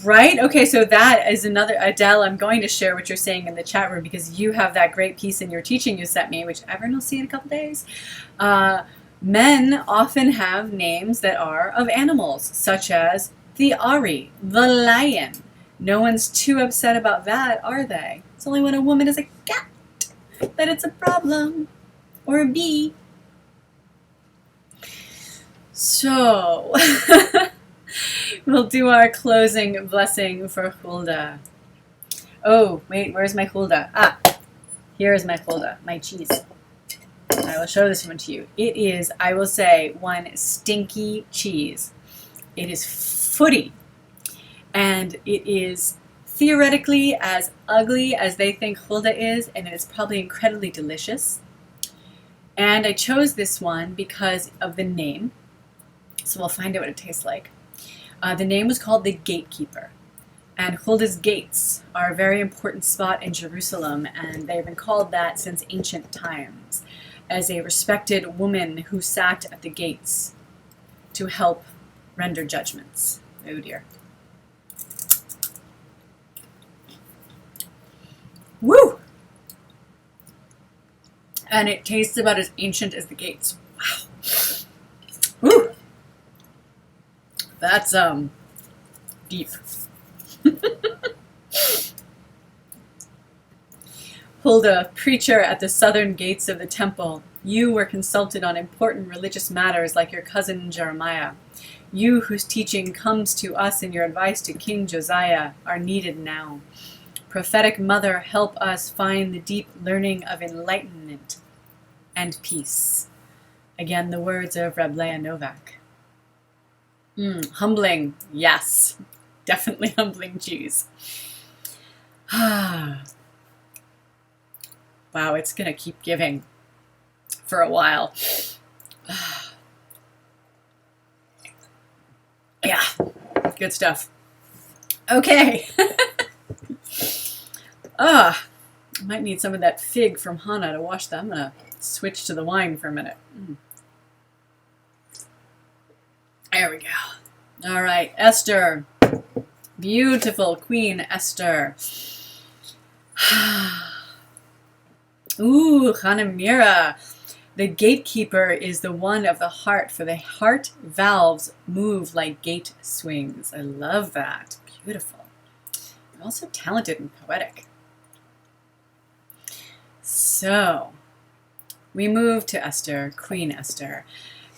right? Okay, so that is another, Adele, I'm going to share what you're saying in the chat room because you have that great piece in your teaching you sent me, which everyone will see in a couple days. Men often have names that are of animals, such as the Ari, the lion. No one's too upset about that, are they? It's only when a woman is a cat that it's a problem, or a bee. So, we'll do our closing blessing for Hulda. Oh, wait, where's my Hulda? Ah, here is my Hulda, my cheese. I will show this one to you. It is, I will say, one stinky cheese. It is footy, and it is theoretically as ugly as they think Hulda is, and it is probably incredibly delicious. And I chose this one because of the name. So we'll find out what it tastes like. The name was called the Gatekeeper. And Hulda's gates are a very important spot in Jerusalem, and they've been called that since ancient times, as a respected woman who sat at the gates to help render judgments. Oh dear. Woo! And it tastes about as ancient as the gates. Wow. Woo! That's, deep. Hulda, preacher at the southern gates of the temple, you were consulted on important religious matters like your cousin Jeremiah. You whose teaching comes to us in your advice to King Josiah are needed now. Prophetic mother, help us find the deep learning of enlightenment and peace. Again, the words of Rabbi Novak. Humbling, yes. Definitely humbling cheese. Wow, it's going to keep giving for a while. Yeah, good stuff. Okay. I might need some of that fig from Hannah to wash that. I'm going to switch to the wine for a minute. There we go. All right, Esther. Beautiful Queen Esther. Ooh, Hanamira. The gatekeeper is the one of the heart, for the heart valves move like gate swings. I love that. Beautiful. And also talented and poetic. So, we move to Esther, Queen Esther.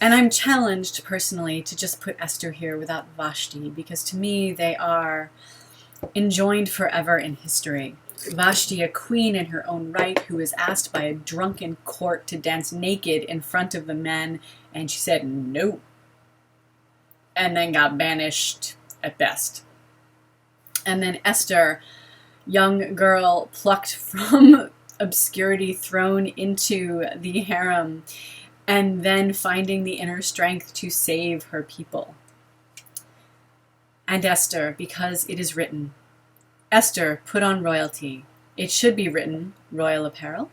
And I'm challenged personally to just put Esther here without Vashti, because to me they are enjoined forever in history. Vashti, a queen in her own right, who was asked by a drunken court to dance naked in front of the men, and she said no, and then got banished at best. And then Esther, young girl plucked from obscurity, thrown into the harem, and then finding the inner strength to save her people. And Esther, because it is written, Esther put on royalty. It should be written, royal apparel.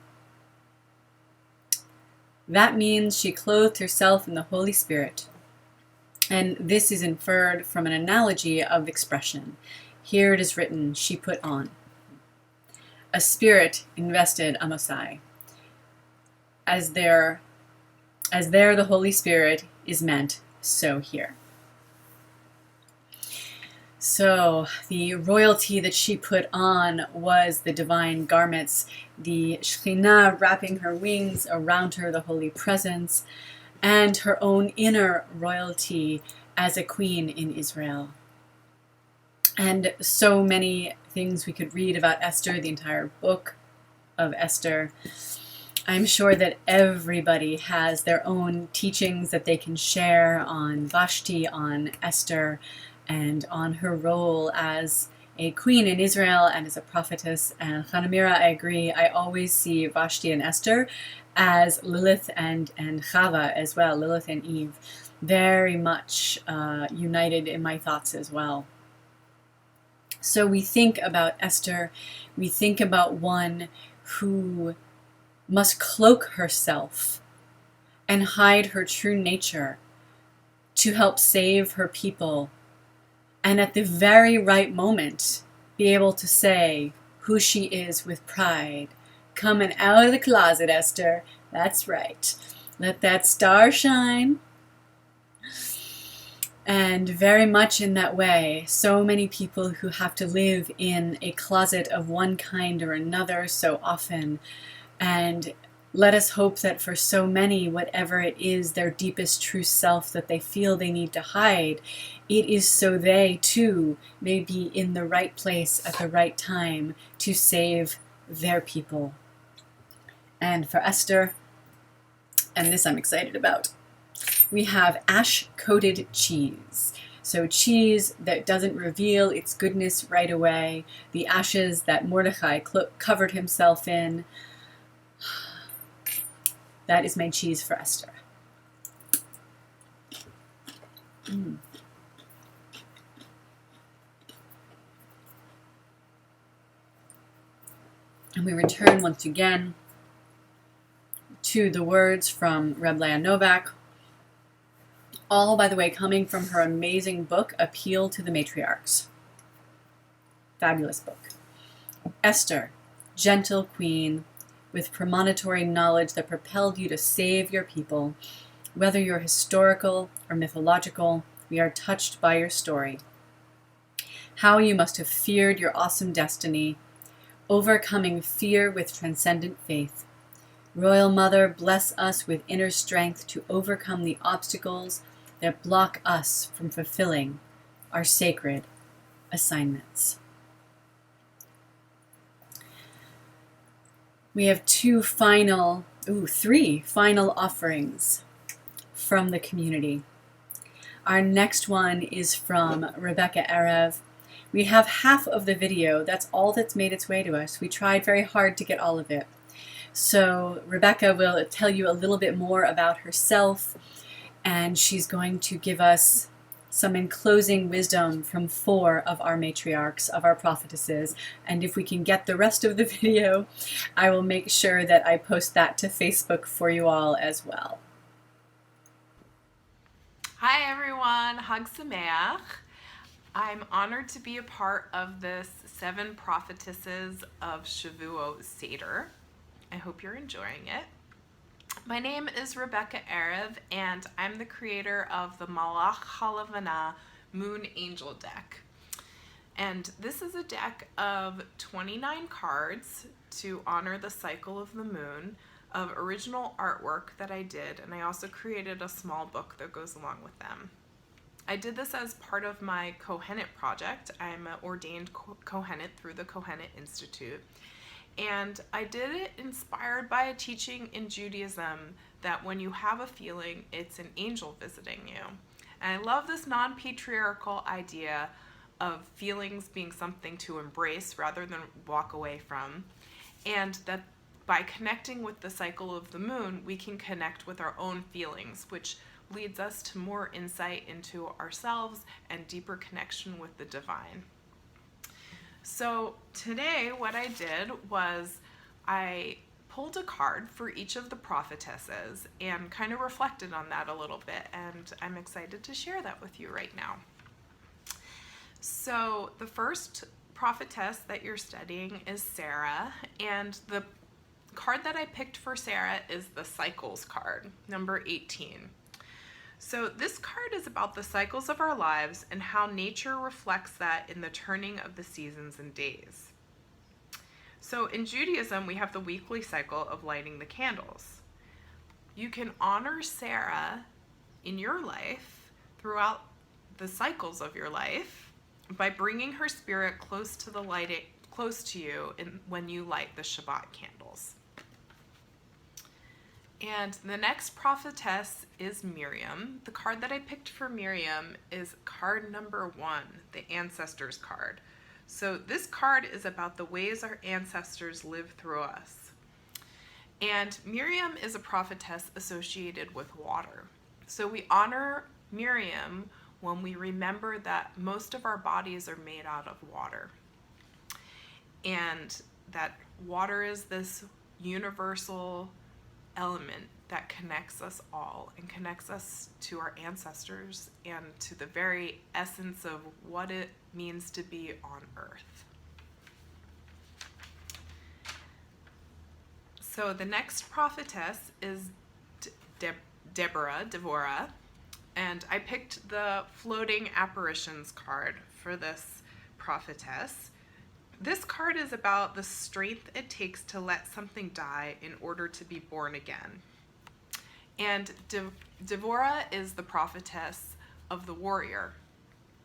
That means she clothed herself in the Holy Spirit. And this is inferred from an analogy of expression. Here it is written, she put on. A spirit invested Amosai. As there the Holy Spirit is meant, so here. So the royalty that she put on was the divine garments, the Shekhinah wrapping her wings around her, the holy presence, and her own inner royalty as a queen in Israel. And so many things we could read about Esther, the entire book of Esther. I'm sure that everybody has their own teachings that they can share on Vashti, on Esther, and on her role as a queen in Israel and as a prophetess. And Hanamira, I agree. I always see Vashti and Esther as Lilith and Chava as well, Lilith and Eve, very much united in my thoughts as well. So we think about Esther, we think about one who must cloak herself and hide her true nature to help save her people, and at the very right moment be able to say who she is with pride. Coming out of the closet, Esther. That's right. Let that star shine. And very much in that way, so many people who have to live in a closet of one kind or another so often. And let us hope that for so many, whatever it is, their deepest true self that they feel they need to hide, it is so they too may be in the right place at the right time to save their people. And for Esther, and this I'm excited about, we have ash-coated cheese. So cheese that doesn't reveal its goodness right away, the ashes that Mordechai covered himself in. That is my cheese for Esther. And we return once again to the words from Reb Leah Novak, all, by the way, coming from her amazing book, Appeal to the Matriarchs. Fabulous book. Esther, gentle queen, with premonitory knowledge that propelled you to save your people. Whether you're historical or mythological, we are touched by your story. How you must have feared your awesome destiny, overcoming fear with transcendent faith. Royal Mother, bless us with inner strength to overcome the obstacles that block us from fulfilling our sacred assignments. We have three final offerings from the community. Our next one is from Rebekah Erev. We have half of the video. That's all that's made its way to us. We tried very hard to get all of it. So Rebekah will tell you a little bit more about herself, and she's going to give us some enclosing wisdom from 4 of our matriarchs, of our prophetesses. And if we can get the rest of the video, I will make sure that I post that to Facebook for you all as well. Hi everyone, Hag Sameach. I'm honored to be a part of this 7 prophetesses of Shavuot Seder. I hope you're enjoying it. My name is Rebekah Erev, and I'm the creator of the Malach HaLevanah Moon Angel deck. And this is a deck of 29 cards to honor the cycle of the moon, of original artwork that I did, and I also created a small book that goes along with them. I did this as part of my Kohenet project. I'm an ordained Kohenet through the Kohenet Institute. And I did it inspired by a teaching in Judaism that when you have a feeling, it's an angel visiting you. And I love this non-patriarchal idea of feelings being something to embrace rather than walk away from. And that by connecting with the cycle of the moon, we can connect with our own feelings, which leads us to more insight into ourselves and deeper connection with the divine. So today what I did was I pulled a card for each of the prophetesses and kind of reflected on that a little bit, and I'm excited to share that with you right now. So the first prophetess that you're studying is Sarah, and the card that I picked for Sarah is the Cycles card, number 18. So this card is about the cycles of our lives and how nature reflects that in the turning of the seasons and days. So in Judaism, we have the weekly cycle of lighting the candles. You can honor Sarah in your life throughout the cycles of your life by bringing her spirit close to you when you light the Shabbat candles. And the next prophetess is Miriam. The card that I picked for Miriam is card number 1, the Ancestors card. So this card is about the ways our ancestors lived through us. And Miriam is a prophetess associated with water. So we honor Miriam when we remember that most of our bodies are made out of water. And that water is this universal element that connects us all and connects us to our ancestors and to the very essence of what it means to be on earth. So the next prophetess is Deborah, and I picked the floating apparitions card for this prophetess. This card is about the strength it takes to let something die in order to be born again. And Deborah is the prophetess of the warrior,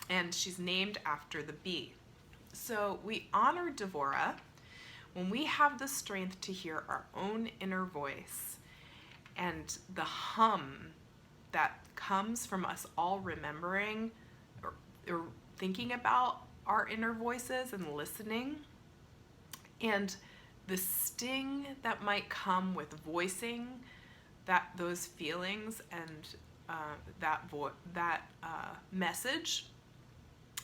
and she's named after the bee. So we honor Deborah when we have the strength to hear our own inner voice and the hum that comes from us all remembering or thinking about our inner voices and listening, and the sting that might come with voicing those feelings and that message,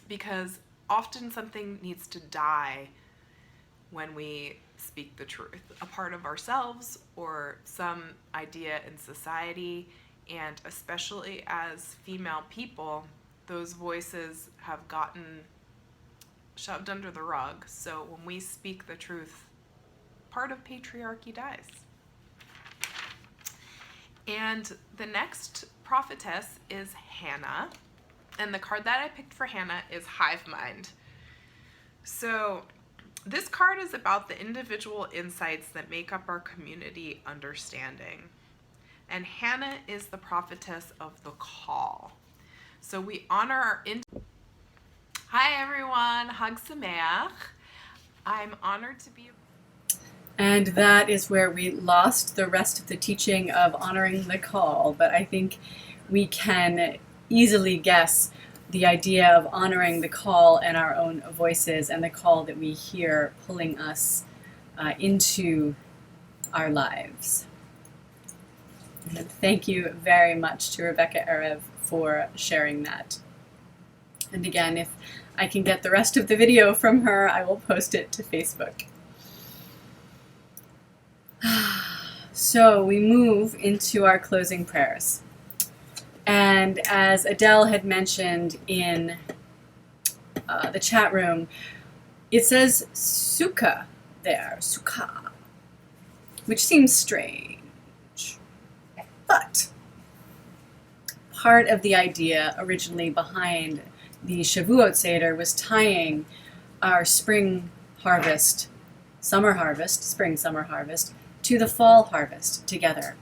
because often something needs to die when we speak the truth, a part of ourselves or some idea in society, and especially as female people, those voices have gotten shoved under the rug. So when we speak the truth, part of patriarchy dies. And the next prophetess is Hannah, and the card that I picked for Hannah is Hive Mind. So this card is about the individual insights that make up our community understanding. And Hannah is the prophetess of the call. So we honor our Hi everyone, Hag Sameach. I'm honored to be And that is where we lost the rest of the teaching of honoring the call, but I think we can easily guess the idea of honoring the call and our own voices and the call that we hear pulling us into our lives. And thank you very much to Rebekah Erev for sharing that. And again, if I can get the rest of the video from her, I will post it to Facebook. So we move into our closing prayers. And as Adele had mentioned in the chat room, it says sukkah there, sukkah, which seems strange. But part of the idea originally behind the Shavuot Seder was tying our spring harvest, summer harvest, spring summer harvest, to the fall harvest together.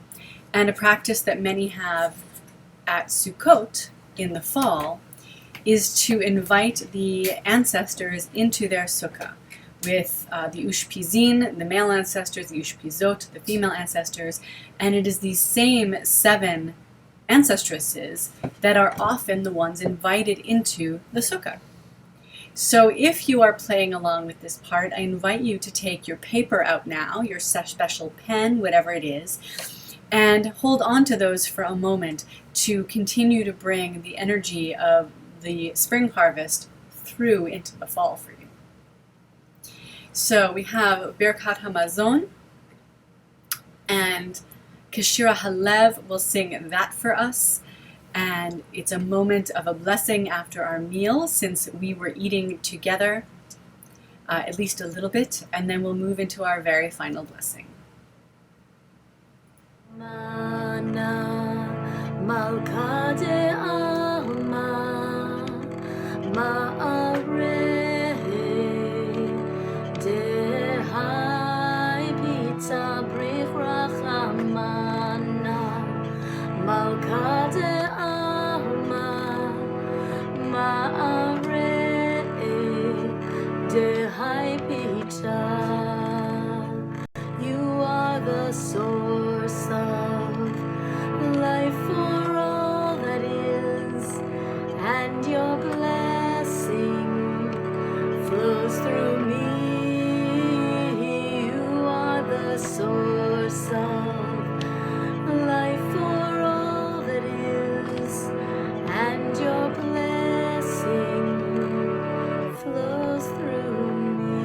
And a practice that many have at Sukkot in the fall is to invite the ancestors into their sukkah with the Ushpizin, the male ancestors, the Ushpizot, the female ancestors, and it is these same 7 ancestresses that are often the ones invited into the sukkah. So if you are playing along with this part, I invite you to take your paper out now, your special pen, whatever it is, and hold on to those for a moment to continue to bring the energy of the spring harvest through into the fall for you. So we have Birkat HaMazon, and Keshira HaLev will sing that for us. And it's a moment of a blessing after our meal, since we were eating together at least a little bit, and then we'll move into our very final blessing. You are the source of life for all that is, and your blessing flows through me. You are the source of life for all that is, and your blessing flows through me.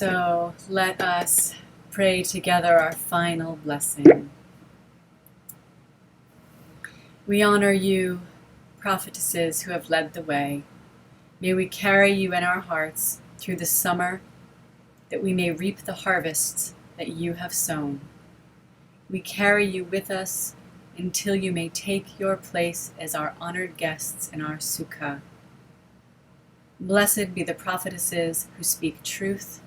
So let us pray together our final blessing. We honor you, prophetesses who have led the way. May we carry you in our hearts through the summer, that we may reap the harvests that you have sown. We carry you with us until you may take your place as our honored guests in our sukkah. Blessed be the prophetesses who speak truth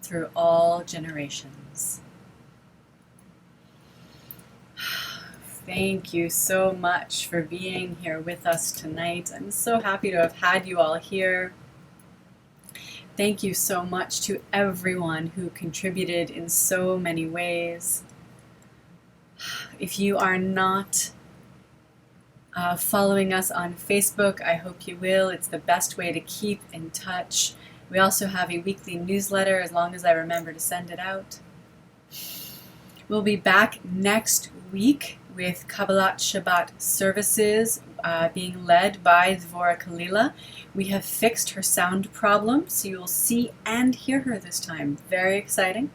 through all generations. Thank you so much for being here with us tonight. I'm so happy to have had you all here. Thank you so much to everyone who contributed in so many ways. If you are not following us on Facebook, I hope you will. It's the best way to keep in touch. We also have a weekly newsletter, as long as I remember to send it out. We'll be back next week with Kabbalat Shabbat services being led by Dvorah Kalila. We have fixed her sound problem, so you will see and hear her this time. Very exciting.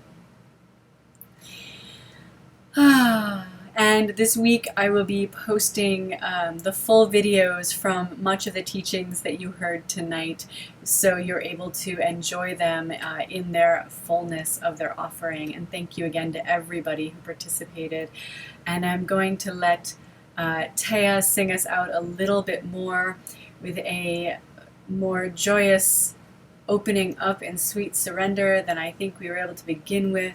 And this week I will be posting the full videos from much of the teachings that you heard tonight, so you're able to enjoy them in their fullness of their offering. And thank you again to everybody who participated. And I'm going to let Taya sing us out a little bit more with a more joyous opening up in sweet surrender than I think we were able to begin with.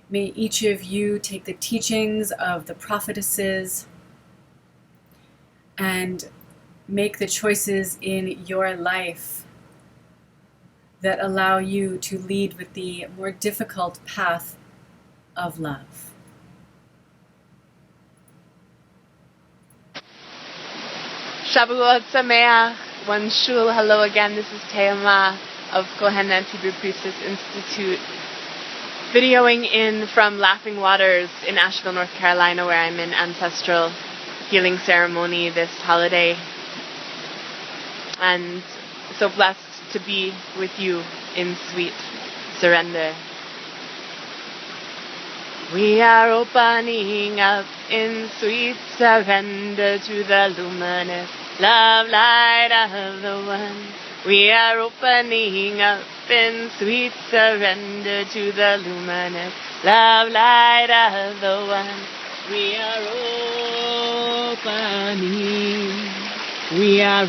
May each of you take the teachings of the prophetesses and make the choices in your life that allow you to lead with the more difficult path of love. Shavuot Sameach, OneShul. Hello again, this is Teama of Kohenet Hebrew Priestess Institute, videoing in from Laughing Waters in Asheville, North Carolina, where I'm in ancestral healing ceremony this holiday. And so blessed to be with you in sweet surrender. We are opening up in sweet surrender to the luminous love light of the One. We are opening up in sweet surrender to the luminous love light of the One. We are opening. We are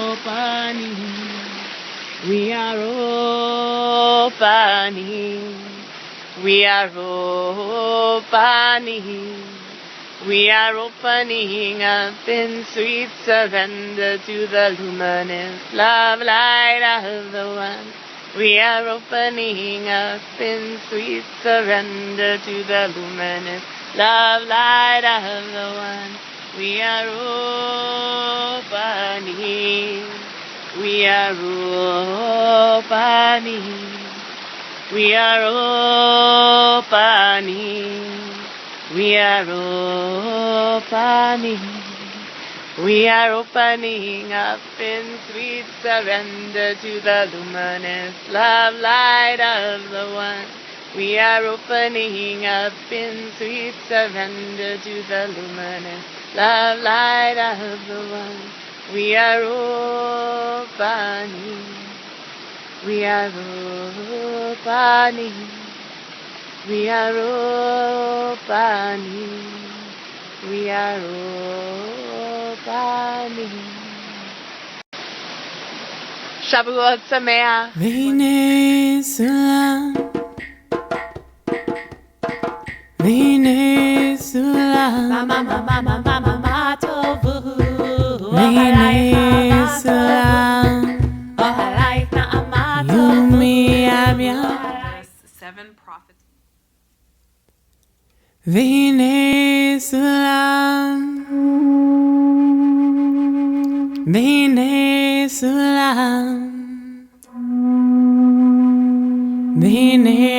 opening. We are opening. We are opening. We are opening up in sweet surrender to the luminous love light of the One. We are opening up in sweet surrender to the luminous love light of the One. We are opening. We are opening. We are opening. We are opening. We are opening up in sweet surrender to the luminous love light of the One. We are opening up in sweet surrender to the luminous love light of the One. We are opening. We are opening. We are opening. We are opening. Shavuot Sameach. V'hinei sulam. V'hinei sulam. Ma tovu. V'hinei sulam. Yumi amya. Seven prophets. V'hinei sulam. V'hinei sulam. V'hinei